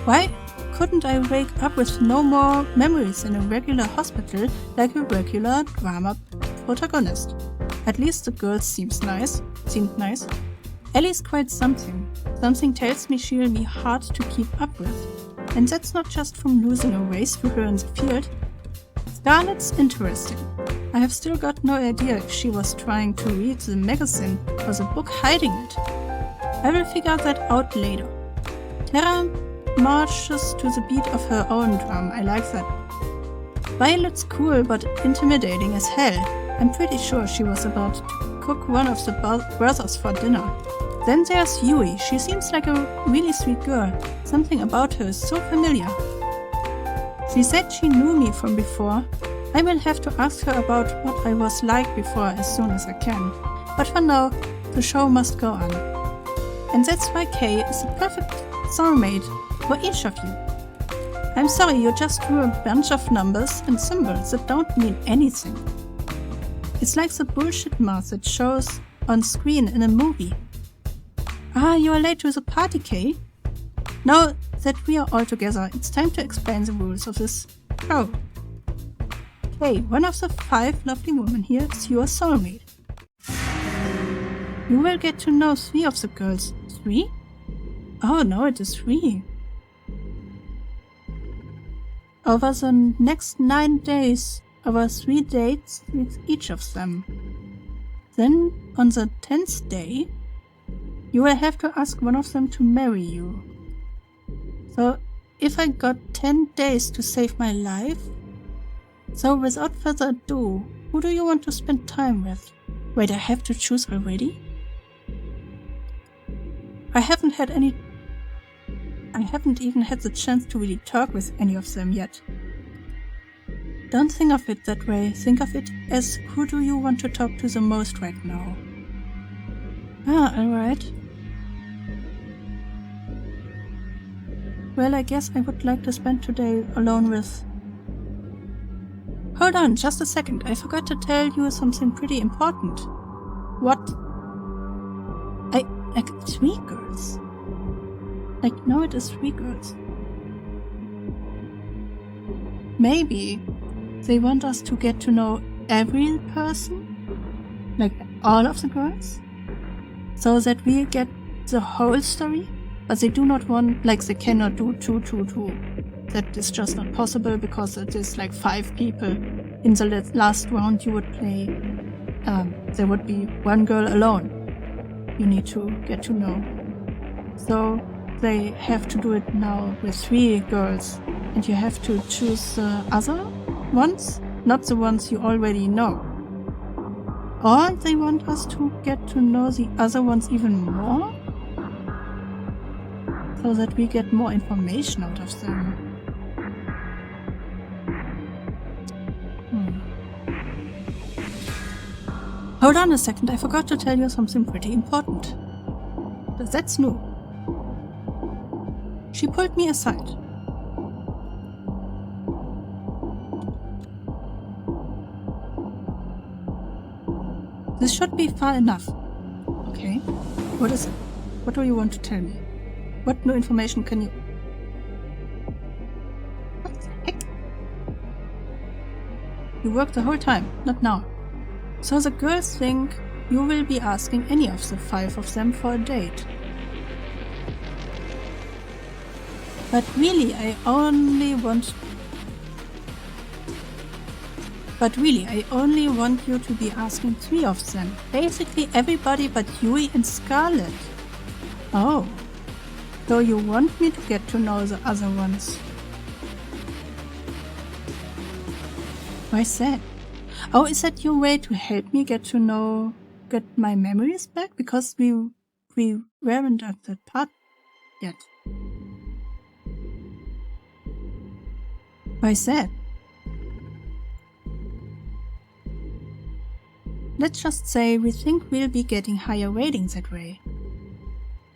Why couldn't I wake up with no more memories in a regular hospital like a regular drama protagonist? At least the girl seemed nice. Ellie's quite something. Something tells me she'll be hard to keep up with. And that's not just from losing a race to her in the field. Scarlett's interesting. I have still got no idea if she was trying to read the magazine or the book hiding it. I will figure that out later. Tara marches to the beat of her own drum. I like that. Violet's cool but intimidating as hell. I'm pretty sure she was about to cook one of the brothers for dinner. Then there's Yui. She seems like a really sweet girl. Something about her is so familiar. She said she knew me from before. I will have to ask her about what I was like before as soon as I can. But for now, the show must go on. And that's why K is the perfect soulmate for each of you. I'm sorry, you just drew a bunch of numbers and symbols that don't mean anything. It's like the bullshit math that shows on screen in a movie. Ah, you are late to the party, K? Now that we are all together, it's time to explain the rules of this show. K, one of the 5 lovely women here is your soulmate. You will get to know 3 of the girls. 3? Oh no, it is 3. Over the next 9 days, over 3 dates with each of them. Then, on the 10th day, you will have to ask one of them to marry you. So, if I got 10 days to save my life? So, without further ado, who do you want to spend time with? Wait, I have to choose already? I haven't even had the chance to really talk with any of them yet. Don't think of it that way. Think of it as who do you want to talk to the most right now? Ah, alright. Well, I guess I would like to spend today alone with... Hold on, just a second. I forgot to tell you something pretty important. What? Like 3 girls? Like, no, it is 3 girls. Maybe they want us to get to know every person? Like, all of the girls? So that we get the whole story? But they do not want, like, they cannot do 2, 2, 2. That is just not possible because it is like 5 people. In the last round you would play, there would be 1 girl alone. You need to get to know. So they have to do it now with 3 girls. And you have to choose the other ones, not the ones you already know. Or they want us to get to know the other ones even more? So that we get more information out of them. Hold on a second, I forgot to tell you something pretty important. But that's new. She pulled me aside. This should be far enough. Okay. What is it? What do you want to tell me? What new information can you... What the heck? You worked the whole time, not now. So the girls think you will be asking any of the 5 of them for a date. But really, I only want you to be asking 3 of them. Basically everybody but Yui and Scarlett. Oh. So you want me to get to know the other ones. Why is that? Oh, is that your way to help me get my memories back? Because we weren't at that part yet. Why is that? Let's just say we think we'll be getting higher ratings that way.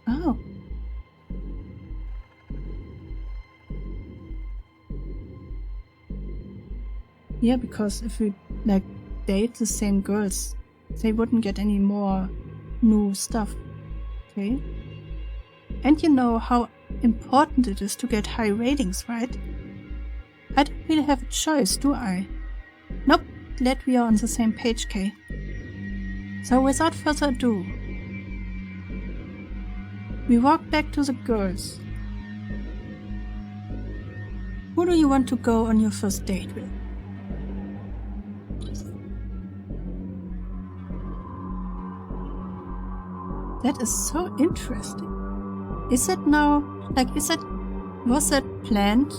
Oh. Yeah, because if we date the same girls, they wouldn't get any more new stuff. Okay? And you know how important it is to get high ratings, right? I don't really have a choice, do I? Nope, glad we are on the same page, Kay. So without further ado, we walk back to the girls. Who do you want to go on your first date with? That is so interesting. Is it now, was that planned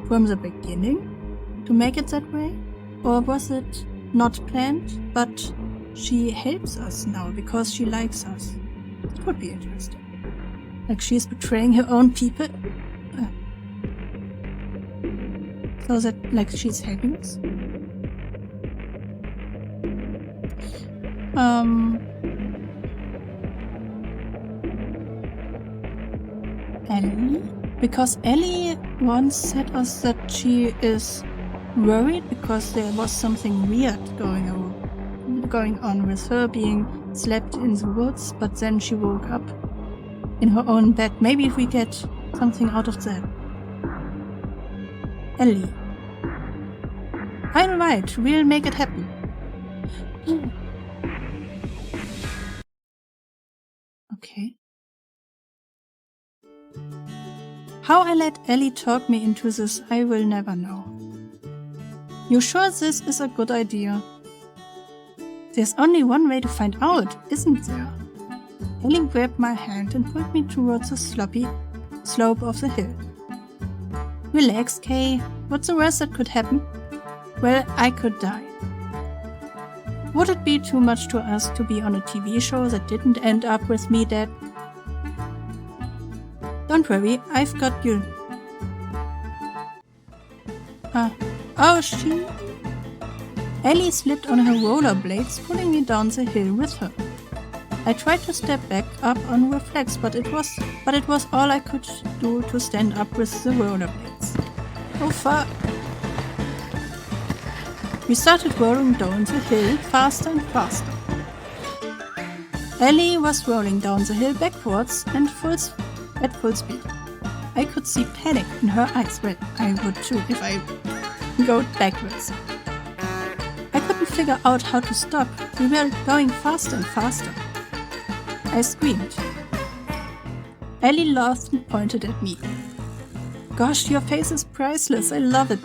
from the beginning to make it that way? Or was it not planned, but she helps us now because she likes us? It would be interesting. Like she's betraying her own people. So that, like, she's helping us. Ellie? Because Ellie once said us that she is worried because there was something weird going on with her being slept in the woods, but then she woke up in her own bed. Maybe if we get something out of that. Ellie. I'm right, we'll make it happen. Okay. How I let Ellie talk me into this, I will never know. You sure this is a good idea? There's only one way to find out, isn't there? Ellie grabbed my hand and pulled me towards the sloppy slope of the hill. Relax, Kay. What's the worst that could happen? Well, I could die. Would it be too much to ask to be on a TV show that didn't end up with me dead? Don't worry, I've got you. Oh, she... Ellie slipped on her rollerblades, pulling me down the hill with her. I tried to step back up on reflex, but it was all I could do to stand up with the rollerblades. Oh fuck! We started rolling down the hill faster and faster. Ellie was rolling down the hill backwards and at full speed. I could see panic in her eyes. Well, I would too if I go backwards. I couldn't figure out how to stop. We were going faster and faster. I screamed. Ellie laughed and pointed at me. Gosh, your face is priceless. I love it.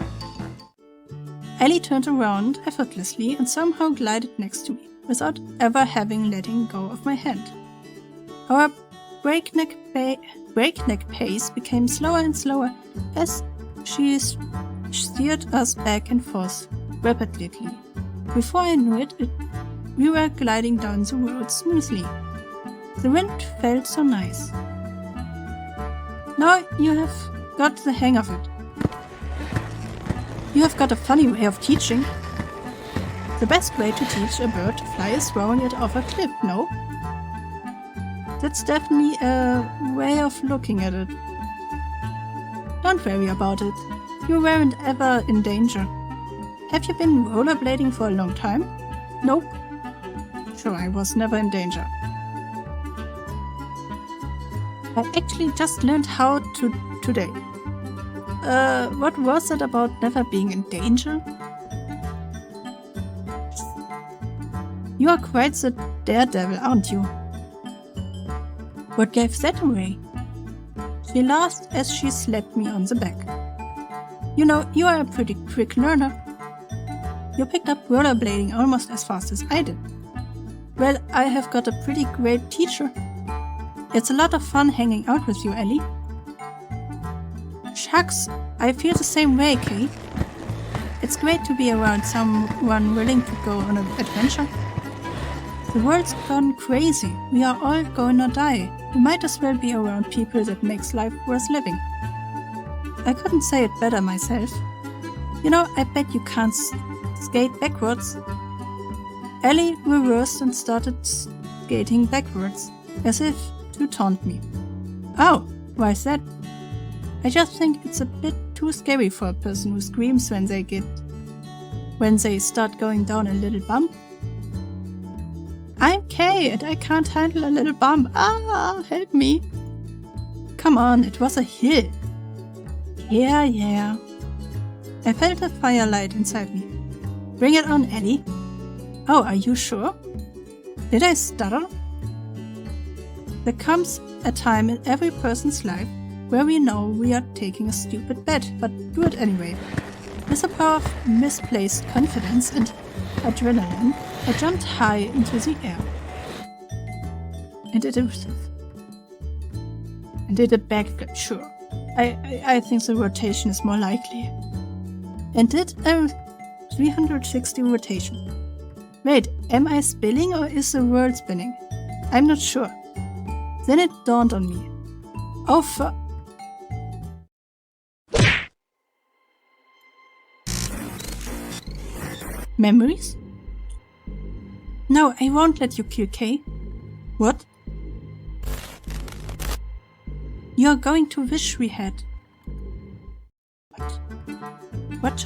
Ellie turned around effortlessly and somehow glided next to me, without ever having letting go of my hand. Our breakneck pace became slower and slower as she steered us back and forth rapidly. Before I knew it, we were gliding down the road smoothly. The wind felt so nice. Now you have got the hang of it. You have got a funny way of teaching. The best way to teach a bird to fly is throwing it off a cliff, no? That's definitely a way of looking at it. Don't worry about it. You weren't ever in danger. Have you been rollerblading for a long time? Nope. Sure, I was never in danger. I actually just learned how to today. What was it about never being in danger? You are quite the daredevil, aren't you? What gave that away? She laughed as she slapped me on the back. You know, you are a pretty quick learner. You picked up rollerblading almost as fast as I did. Well, I have got a pretty great teacher. It's a lot of fun hanging out with you, Ellie. Shucks, I feel the same way, Kay. It's great to be around someone willing to go on an adventure. The world's gone crazy. We are all gonna die. We might as well be around people that makes life worth living. I couldn't say it better myself. You know, I bet you can't skate backwards. Ellie reversed and started skating backwards, as if to taunt me. Oh, why is that? I just think it's a bit too scary for a person who screams when they start going down a little bump. I'm Kay and I can't handle a little bump. Ah, help me. Come on, it was a hill. Yeah. I felt a firelight inside me. Bring it on, Ellie. Oh, are you sure? Did I stutter? There comes a time in every person's life where we know we are taking a stupid bet, but do it anyway. With a power of misplaced confidence and adrenaline, I jumped high into the air. And did a backflip, sure. I think the rotation is more likely. And did a 360 rotation. Wait, am I spinning or is the world spinning? I'm not sure. Then it dawned on me. Oh Memories? No, I won't let you kill Kay. What? You're going to wish we had. What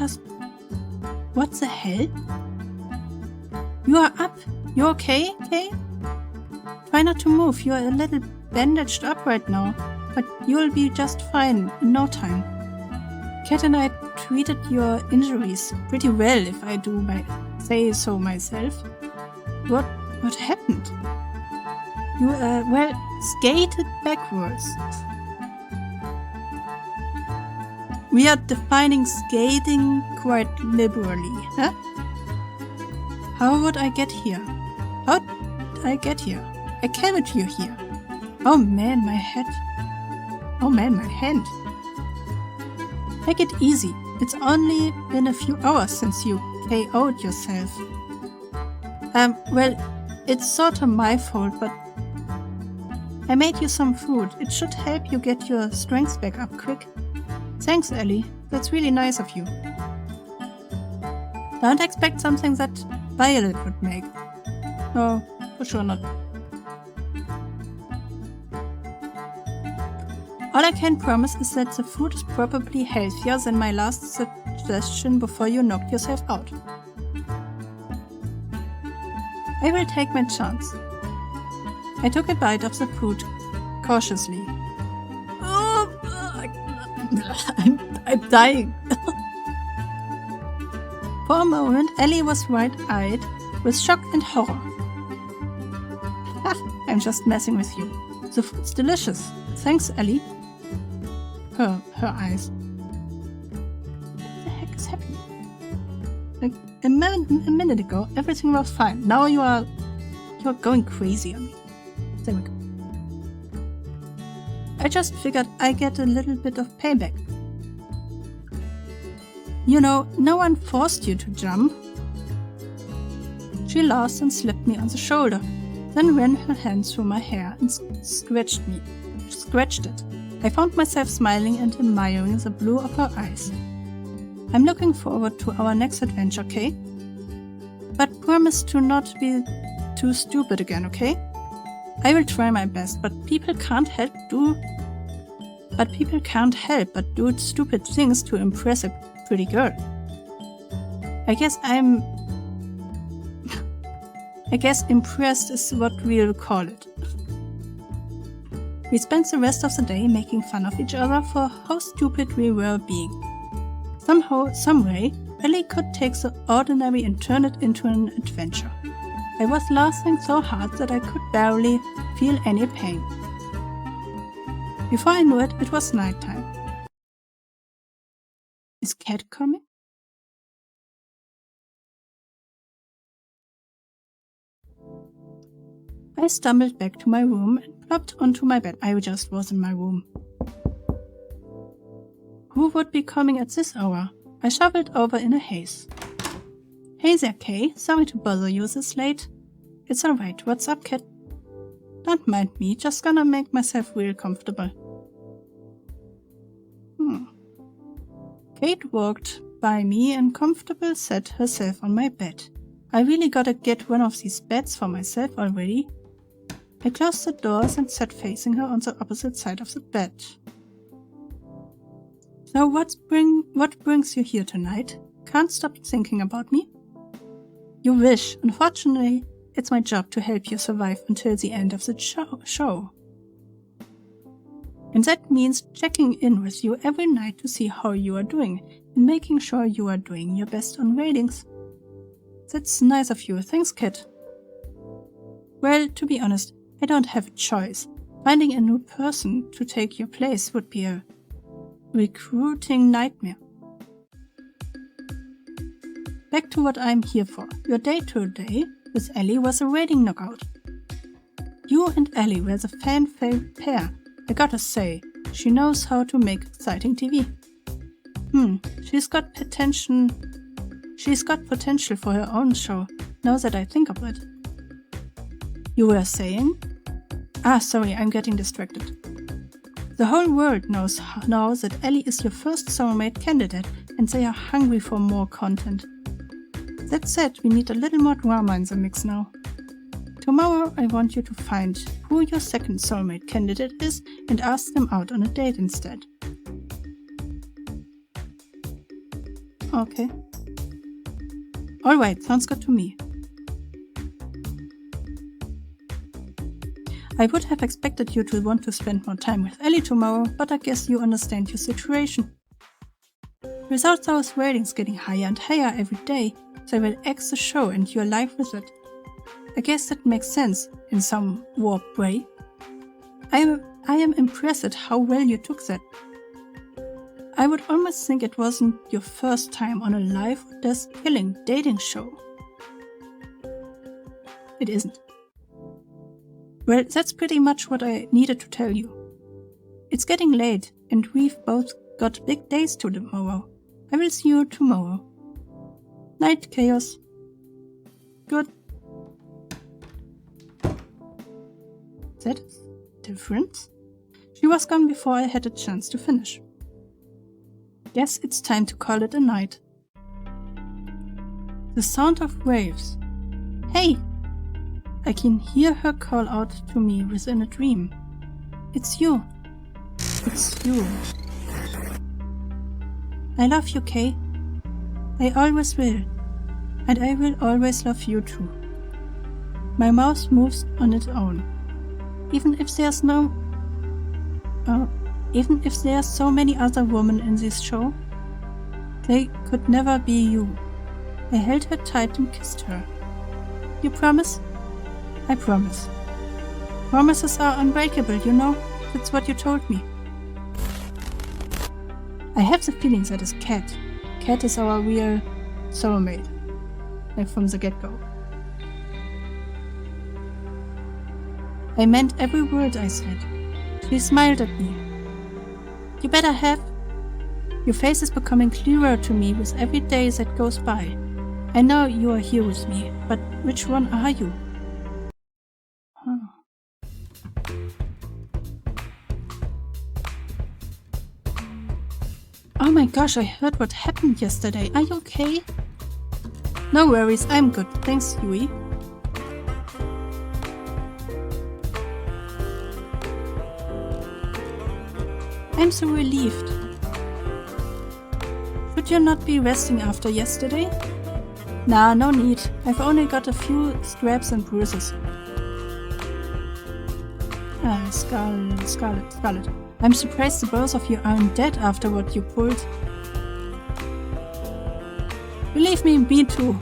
the hell? You are up. You okay, Kay? Try not to move. You are a little bandaged up right now, but you'll be just fine in no time. Kat and I treated your injuries pretty well, if I do say so myself. What happened? You, skated backwards. We are defining skating quite liberally, huh? How would I get here? How did I get here? I carried you here. Oh man, my head. Oh man, my hand. Take it easy. It's only been a few hours since you KO'd yourself. Well, it's sorta my fault, but I made you some food. It should help you get your strength back up quick. Thanks, Ellie. That's really nice of you. Don't expect something that Violet would make. No, for sure not. All I can promise is that the food is probably healthier than my last suggestion before you knocked yourself out. I will take my chance. I took a bite of the food cautiously. Oh, I'm dying. For a moment, Ellie was wide-eyed with shock and horror. I'm just messing with you. The food's delicious. Thanks, Ellie. Her eyes. What the heck is happening? Like a minute ago, everything was fine. Now you're going crazy on me. There we go. I just figured I get a little bit of payback. You know, no one forced you to jump. She laughed and slapped me on the shoulder, then ran her hands through my hair and scratched it. I found myself smiling and admiring the blue of her eyes. I'm looking forward to our next adventure, Kay? But promise to not be too stupid again, okay? I will try my best, but people can't help but do stupid things to impress a pretty girl. I guess impressed is what we'll call it. We spent the rest of the day making fun of each other for how stupid we were being. Somehow, someway, Ellie could take the ordinary and turn it into an adventure. I was laughing so hard that I could barely feel any pain. Before I knew it, it was nighttime. Is Kat coming? I stumbled back to my room and plopped onto my bed. I just was in my room. Who would be coming at this hour? I shuffled over in a haze. Hey there, Kay. Sorry to bother you this late. It's alright. What's up, Kat? Don't mind me. Just gonna make myself real comfortable. Kate walked by me and comfortably sat herself on my bed. I really gotta get one of these beds for myself already. I closed the doors and sat facing her on the opposite side of the bed. So what brings you here tonight? Can't stop thinking about me? You wish. Unfortunately, it's my job to help you survive until the end of the show. And that means checking in with you every night to see how you are doing and making sure you are doing your best on ratings. That's nice of you. Thanks, Kat. Well, to be honest, I don't have a choice. Finding a new person to take your place would be a recruiting nightmare. Back to what I'm here for. Your day-to-day with Ellie was a rating knockout. You and Ellie were the fan-favorite pair. I gotta say, she knows how to make exciting TV. She's got potential for her own show, now that I think of it. You were saying? Sorry, I'm getting distracted. The whole world knows now that Ellie is your first soulmate candidate and they are hungry for more content. That said, we need a little more drama in the mix now. Tomorrow I want you to find who your second soulmate candidate is and ask them out on a date instead. Okay. Alright, sounds good to me. I would have expected you to want to spend more time with Ellie tomorrow, but I guess you understand your situation. Without those ratings getting higher and higher every day, they will X the show and you're live with it. I guess that makes sense in some warped way. I am impressed at how well you took that. I would almost think it wasn't your first time on a live or death killing dating show. It isn't. Well, that's pretty much what I needed to tell you. It's getting late, and we've both got big days to tomorrow. I will see you tomorrow. Night, Chaos. Good. That is different. She was gone before I had a chance to finish. Guess it's time to call it a night. The sound of waves. Hey! I can hear her call out to me within a dream. It's you. It's you. I love you, Kay. I always will. And I will always love you too. My mouth moves on its own. Even if there's so many other women in this show, they could never be you. I held her tight and kissed her. You promise? I promise. Promises are unbreakable, you know? That's what you told me. I have the feeling that is Cat. Cat is our real soulmate. Like from the get-go. I meant every word I said. She smiled at me. You better have. Your face is becoming clearer to me with every day that goes by. I know you are here with me, but which one are you? Oh my gosh, I heard what happened yesterday. Are you okay? No worries, I'm good. Thanks, Yui. I'm so relieved. Should you not be resting after yesterday? Nah, no need. I've only got a few scrapes and bruises. Scarlett. I'm surprised the both of you aren't dead after what you pulled. Believe me, me too.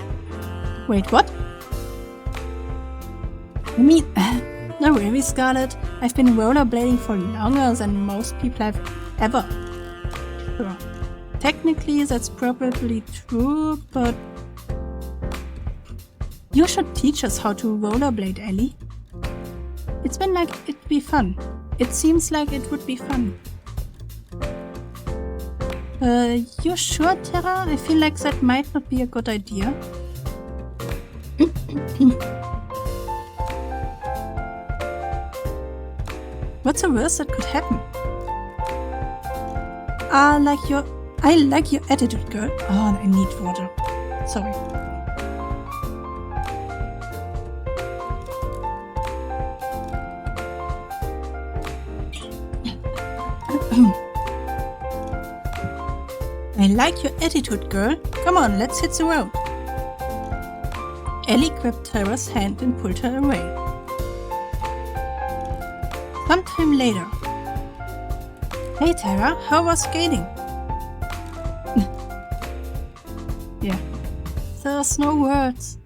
Wait, what? I mean, no worries, Scarlett. I've been rollerblading for longer than most people have ever. Sure. Technically, that's probably true, but... You should teach us how to rollerblade, Ellie. It's been like it'd be fun. It seems like it would be fun. You sure, Terra? I feel like that might not be a good idea. What's the worst that could happen? I like your attitude, girl. Oh, I need water. Sorry. I like your attitude, girl. Come on, let's hit the road. Ellie grabbed Terra's hand and pulled her away. Sometime later. Hey Terra, how was skating? Yeah, there's no words.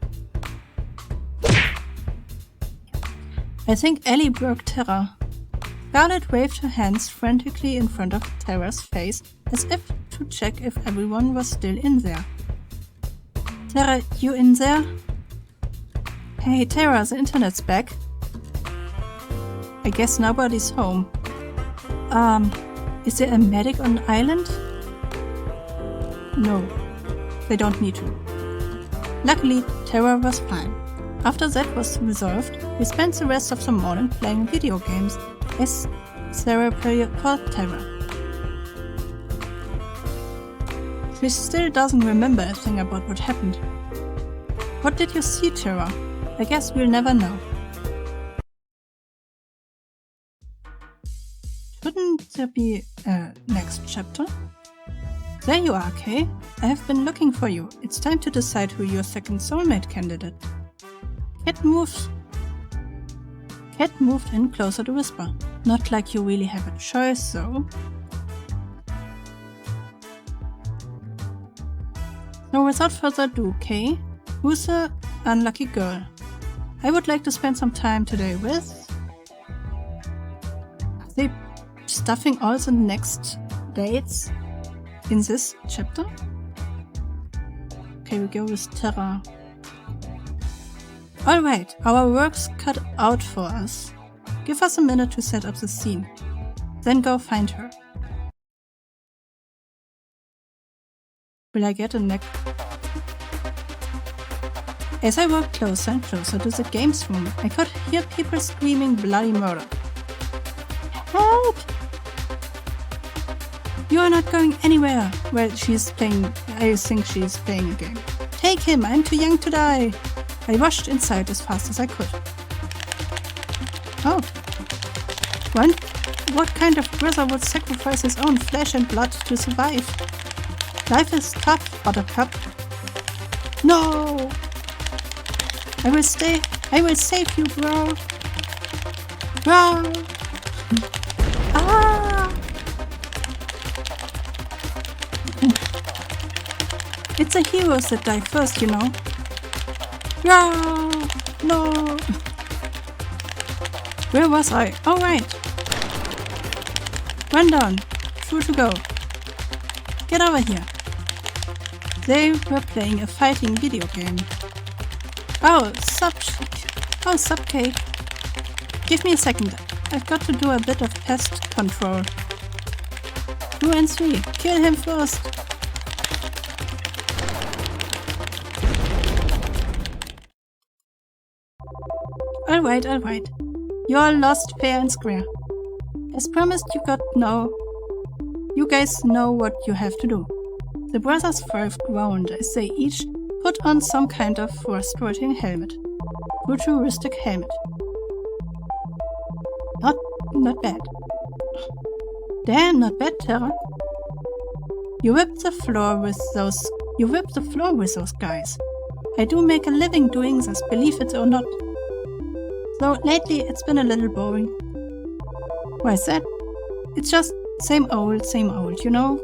I think Ellie broke Terra. Scarlett waved her hands frantically in front of Terra's face as if to check if everyone was still in there. Terra, you in there? Hey Terra, the internet's back. I guess nobody's home. Is there a medic on the island? No, they don't need to. Luckily, Terra was fine. After that was resolved, we spent the rest of the morning playing video games as therapy for Terra. She still doesn't remember a thing about what happened. What did you see, Terra? I guess we'll never know. Shouldn't there be a next chapter? There you are, Kay. I have been looking for you. It's time to decide who your second soulmate candidate. Cat moved in closer to whisper. Not like you really have a choice, though. So without further ado, Kay, who's the unlucky girl? I would like to spend some time today with... Are they stuffing all the next dates in this chapter? Okay, we go with Terra. Alright, our work's cut out for us. Give us a minute to set up the scene. Then go find her. Will I get a neck? As I walked closer and closer to the games room, I could hear people screaming bloody murder. Help! You are not going anywhere! Well, I think she's playing a game. Take him, I'm too young to die! I rushed inside as fast as I could. Oh. What kind of brother would sacrifice his own flesh and blood to survive? Life is tough, Buttercup. No! I will save you, bro! Bro! Ah! It's the heroes that die first, you know. No! Where was I? Oh, right! Run down. True to go. Get over here. They were playing a fighting video game. Oh, Subcake. Give me a second. I've got to do a bit of pest control. 2 and 3. Kill him first. Alright. You're all lost fair and square. As promised, you guys know what you have to do. The brothers 5 groaned as they each put on some kind of frustrating helmet. Futuristic helmet. Not bad. Damn, not bad, Terra. You whipped the floor with those guys. I do make a living doing this, believe it or not. Though lately it's been a little boring. Why is that? It's just same old, you know?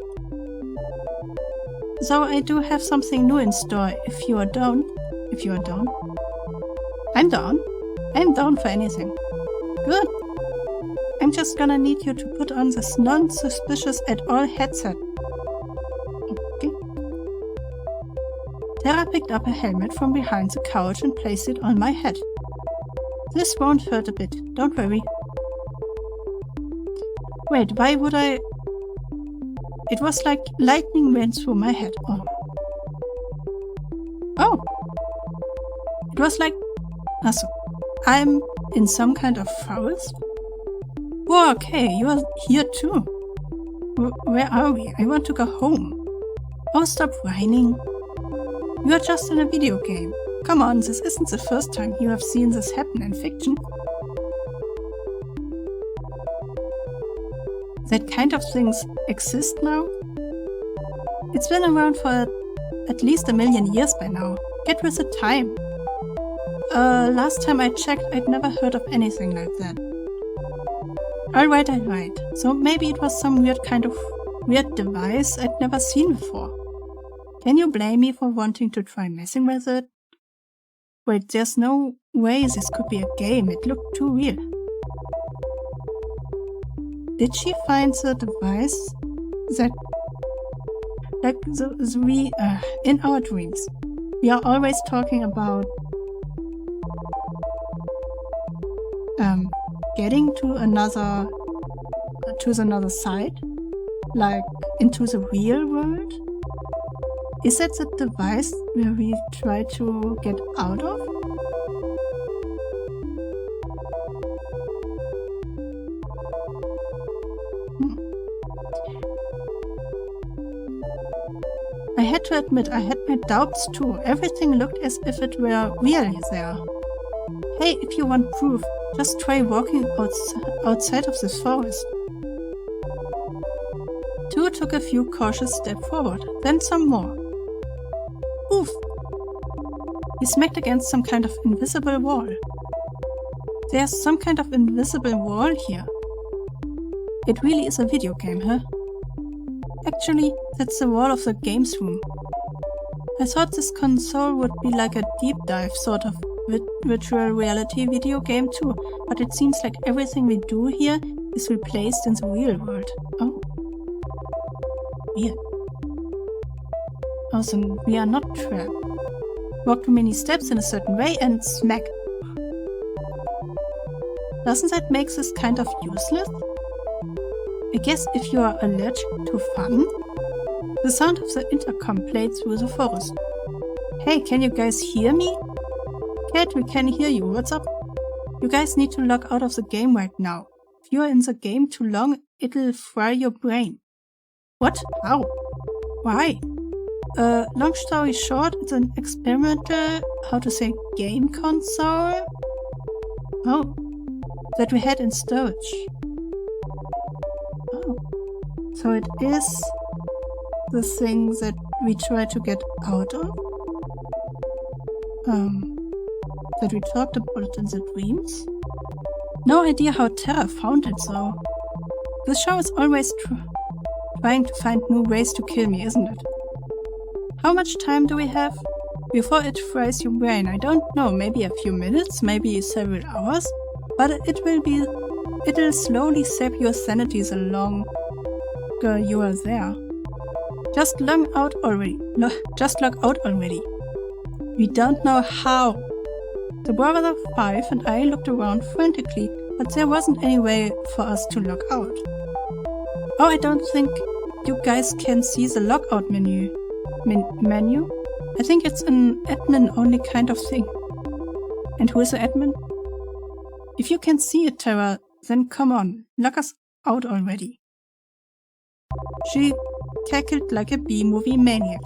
So I do have something new in store if you are down. I'm down. I'm down for anything. Good. I'm just gonna need you to put on this non-suspicious at all headset. Okay. Terra picked up a helmet from behind the couch and placed it on my head. This won't hurt a bit, don't worry. Wait, why would I... It was like lightning went through my head. Oh! It was like... Achso. I'm in some kind of forest? Whoa, okay, you are here too. Where are we? I want to go home. Oh, stop whining. You are just in a video game. Come on, this isn't the first time you have seen this happen in fiction. That kind of things exist now? It's been around for at least 1 million years by now. Get with the time. Last time I checked, I'd never heard of anything like that. Alright. So maybe it was some weird device I'd never seen before. Can you blame me for wanting to try messing with it? Wait, there's no way this could be a game. It looked too real. Did she find the device that... Like, in our dreams, we are always talking about getting to another side, like into the real world. Is that the device where we try to get out of? had to admit I had my doubts too. Everything looked as if it were really there. Hey, if you want proof, just try walking outside of this forest. 2 took a few cautious steps forward, then some more. Oof! He smacked against some kind of invisible wall. There's some kind of invisible wall here. It really is a video game, huh? Actually, that's the wall of the games room. I thought this console would be like a deep dive sort of virtual reality video game too, but it seems like everything we do here is replaced in the real world. Oh. Weird. Oh, so we are not trapped. Walk too many steps in a certain way and smack. Doesn't that make this kind of useless? I guess if you are allergic to fun? The sound of the intercom played through the forest. Hey, can you guys hear me? Cat, we can hear you. What's up? You guys need to log out of the game right now. If you are in the game too long, it'll fry your brain. What? How? Why? Long story short, it's an experimental, game console? Oh, that we had in storage. Oh, so it is the thing that we try to get out of? That we talked about in the dreams? No idea how Terra found it though. The show is always trying to find new ways to kill me, isn't it? How much time do we have? Before it fries your brain, I don't know, maybe a few minutes, maybe several hours, but it'll slowly sap your sanity the longer you are there. Just log out already. We don't know how. The brother of 5 and I looked around frantically, but there wasn't any way for us to log out. Oh, I don't think you guys can see the logout menu. I think it's an admin-only kind of thing. And who is the admin? If you can see it, Terra, then come on, log us out already. She cackled like a B-movie maniac.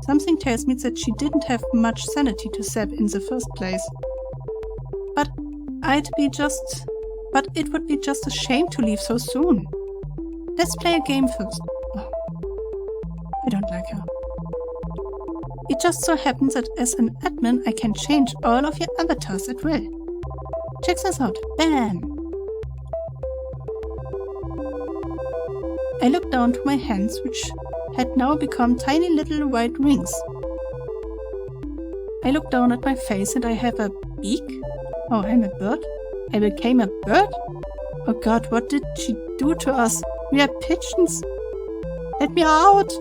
Something tells me that she didn't have much sanity to sap in the first place. But it would be just a shame to leave so soon. Let's play a game first. Oh, I don't like her. It just so happens that as an admin I can change all of your avatars at will. Check this out. Bam! I looked down to my hands, which had now become tiny little white rings. I look down at my face and I have a beak. Oh, I'm a bird? I became a bird? Oh god, what did she do to us? We are pigeons. Let me out!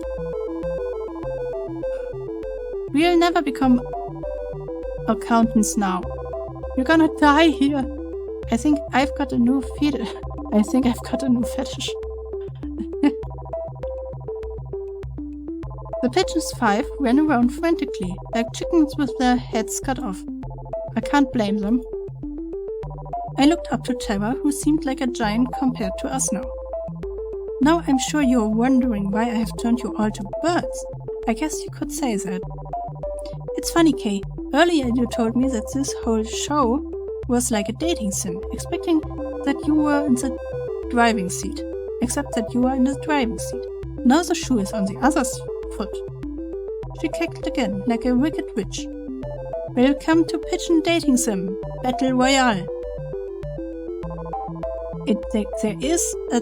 We'll never become accountants now. We're gonna die here. I think I've got a new fetish. The pigeons 5 ran around frantically, like chickens with their heads cut off. I can't blame them. I looked up to Terra, who seemed like a giant compared to us now. Now I'm sure you're wondering why I have turned you all to birds. I guess you could say that. It's funny, Kay. Earlier you told me that this whole show was like a dating sim, expecting that you were in the driving seat. Except that you are in the driving seat. Now the shoe is on the other foot. She cackled again, like a wicked witch. Welcome to Pigeon Dating Sim Battle Royale. There is a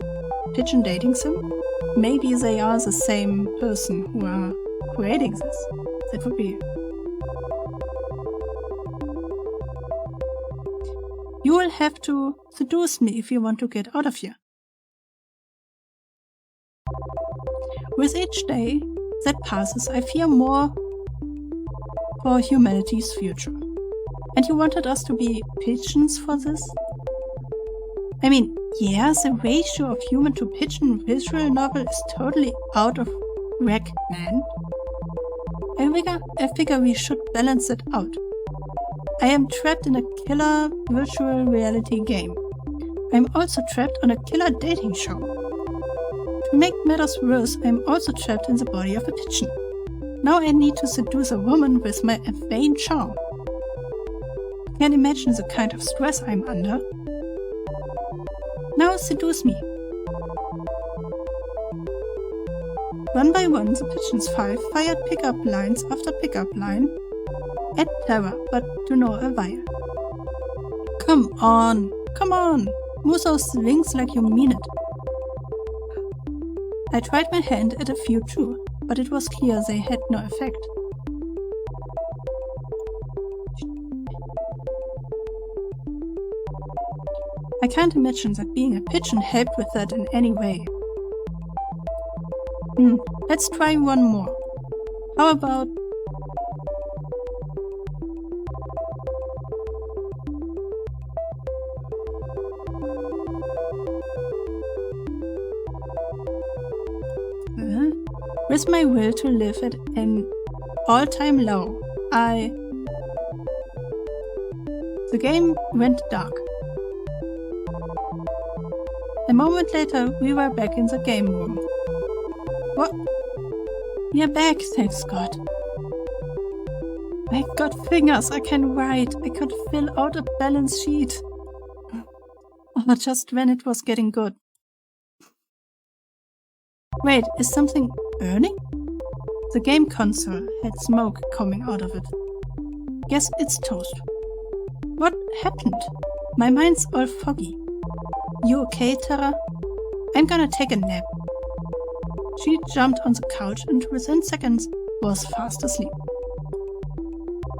Pigeon Dating Sim? Maybe they are the same person who are creating this. That would be... You will have to seduce me if you want to get out of here. With each day that passes, I fear more for humanity's future. And you wanted us to be pigeons for this? I mean, yeah, the ratio of human to pigeon visual novel is totally out of whack, man. I figure we should balance it out. I am trapped in a killer virtual reality game. I'm also trapped on a killer dating show. To make matters worse, I'm also trapped in the body of a pigeon. Now I need to seduce a woman with my vain charm. Can't imagine the kind of stress I'm under. Now seduce me. One by one, the pigeons 5 fired pickup lines after pickup line. Add terror, but to no avail. Come on, move those wings like you mean it. I tried my hand at a few too, but it was clear they had no effect. I can't imagine that being a pigeon helped with that in any way. Let's try one more. How about... with my will to live at an all-time low, The game went dark. A moment later, we were back in the game room. What? We are back, thanks God. I got fingers, I can write, I could fill out a balance sheet. Oh, just when it was getting good. Wait, is something burning? The game console had smoke coming out of it. Guess it's toast. What happened? My mind's all foggy. You okay, Tara? I'm gonna take a nap. She jumped on the couch and within seconds was fast asleep.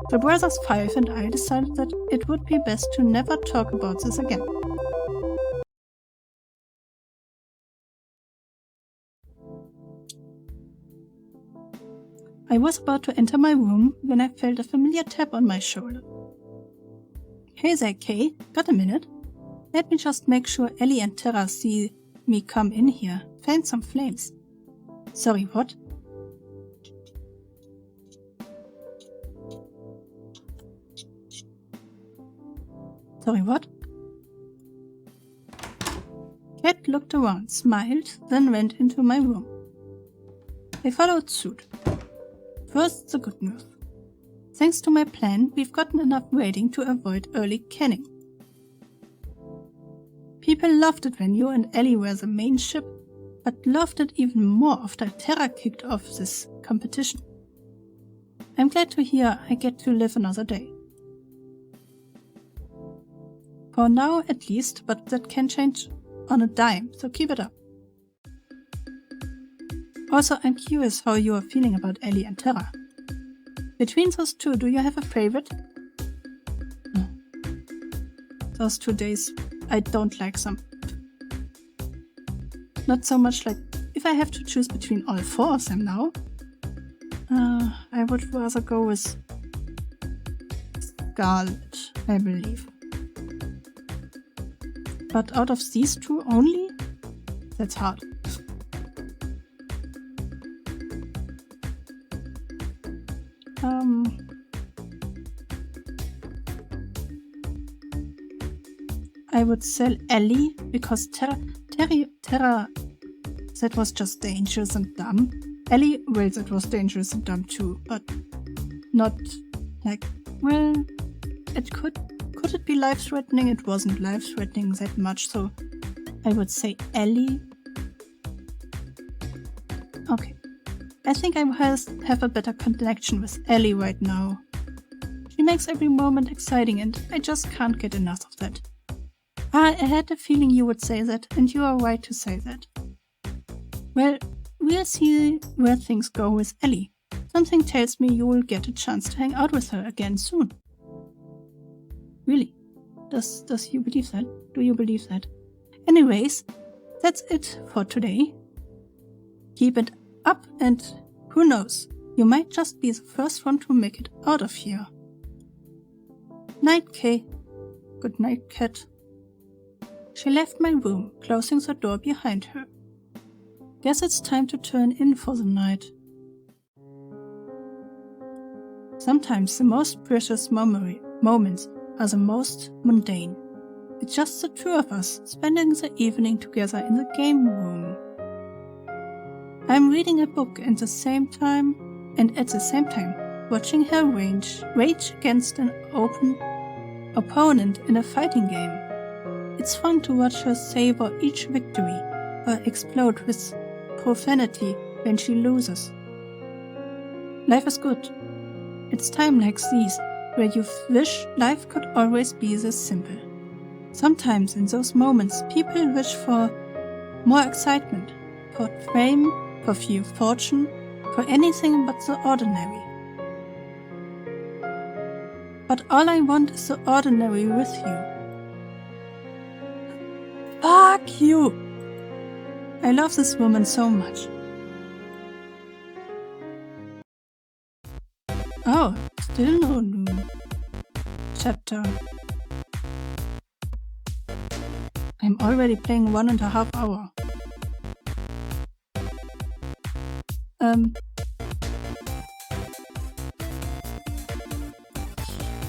The brothers 5 and I decided that it would be best to never talk about this again. I was about to enter my room when I felt a familiar tap on my shoulder. Hey there, Kay. Got a minute? Let me just make sure Ellie and Tara see me come in here. Fan some flames. Sorry, what? Sorry, what? Cat looked around, smiled, then went into my room. I followed suit. First, the good news. Thanks to my plan, we've gotten enough rating to avoid early canning. People loved it when you and Ellie were the main ship, but loved it even more after Terra kicked off this competition. I'm glad to hear I get to live another day. For now at least, but that can change on a dime, so keep it up. Also, I'm curious how you are feeling about Ellie and Terra. Between those two, do you have a favorite? No. Those 2 days, I don't like them. Not so much like if I have to choose between all 4 of them now. I would rather go with Scarlett, I believe. But out of these 2 only? That's hard. I would sell Ellie because Terra, that was just dangerous and dumb. Ellie, well, that was dangerous and dumb too, but not like, well, could it be life-threatening? It wasn't life-threatening that much, so I would say Ellie. Okay. I think I have a better connection with Ellie right now. She makes every moment exciting and I just can't get enough of that. I had a feeling you would say that, and you are right to say that. Well, we'll see where things go with Ellie. Something tells me you will get a chance to hang out with her again soon. Really? Does you believe that? Do you believe that? Anyways, that's it for today. Keep it up and who knows, you might just be the first one to make it out of here. Night, Kay. Good night, Cat. She left my room, closing the door behind her. Guess it's time to turn in for the night. Sometimes the most precious moments are the most mundane. It's just the 2 of us spending the evening together in the game room. I'm reading a book and at the same time and at the same time watching her rage against an open opponent in a fighting game. It's fun to watch her savor each victory or explode with profanity when she loses. Life is good. It's times like these where you wish life could always be this simple. Sometimes in those moments people wish for more excitement, for fame, for fortune, for anything but the ordinary. But all I want is the ordinary with you. Fuck you! I love this woman so much. Oh, still no new chapter. I'm already playing 1.5 hours.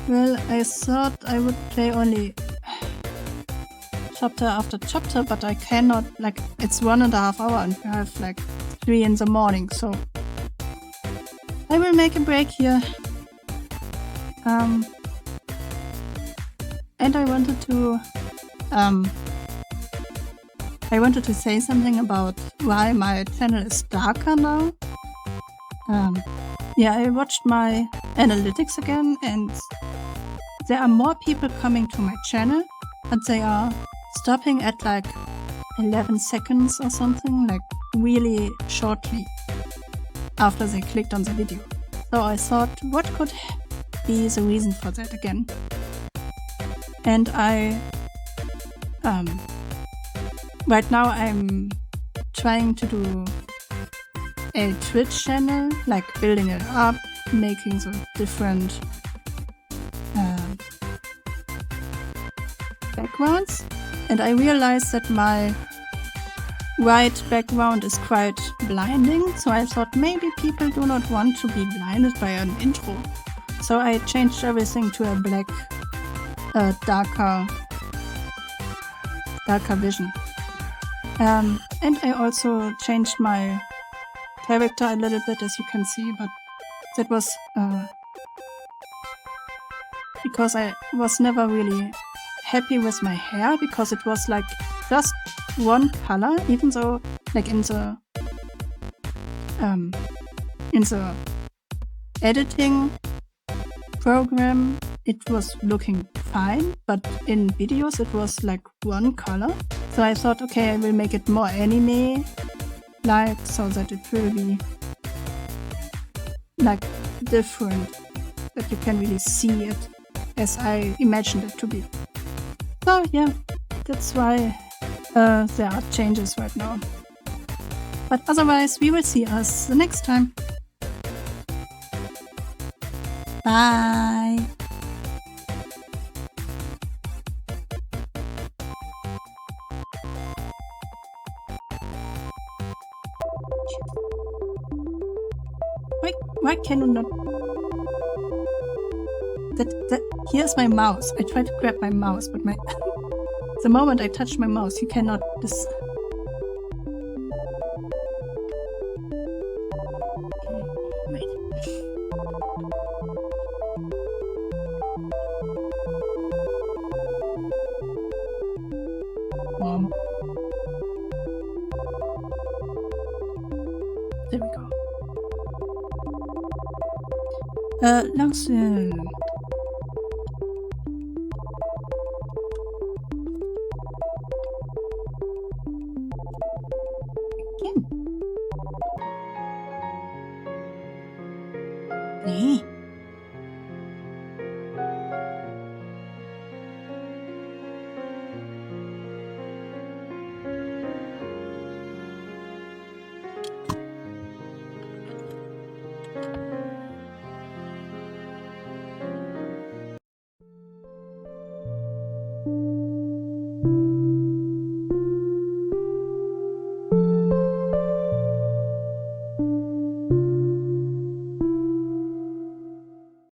Well, I thought I would play only chapter after chapter, but I cannot, like, it's 1.5 hours and I have like 3 in the morning, so I will make a break here. And I wanted to say something about why my channel is darker now. Yeah, I watched my analytics again and there are more people coming to my channel, but they are stopping at like 11 seconds or something, like really shortly after they clicked on the video. So I thought, what could be the reason for that again? And right now I'm trying to do a Twitch channel, like building it up, making the different backgrounds, and I realized that my white background is quite blinding, so I thought maybe people do not want to be blinded by an intro. So I changed everything to a black, darker vision. And I also changed my character a little bit, as you can see, but that was because I was never really happy with my hair, because it was like just one color, even though like in the editing program it was looking fine, but in videos it was like one color. So I thought, okay, I will make it more anime like, so that it will be like different, that you can really see it as I imagined it to be. So yeah, that's why there are changes right now. But otherwise, we will see us the next time. Bye! Why can you not? Here's my mouse. I tried to grab my mouse, but the moment I touch my mouse, you cannot. Wait. There we go. Langsam. Again. Nee.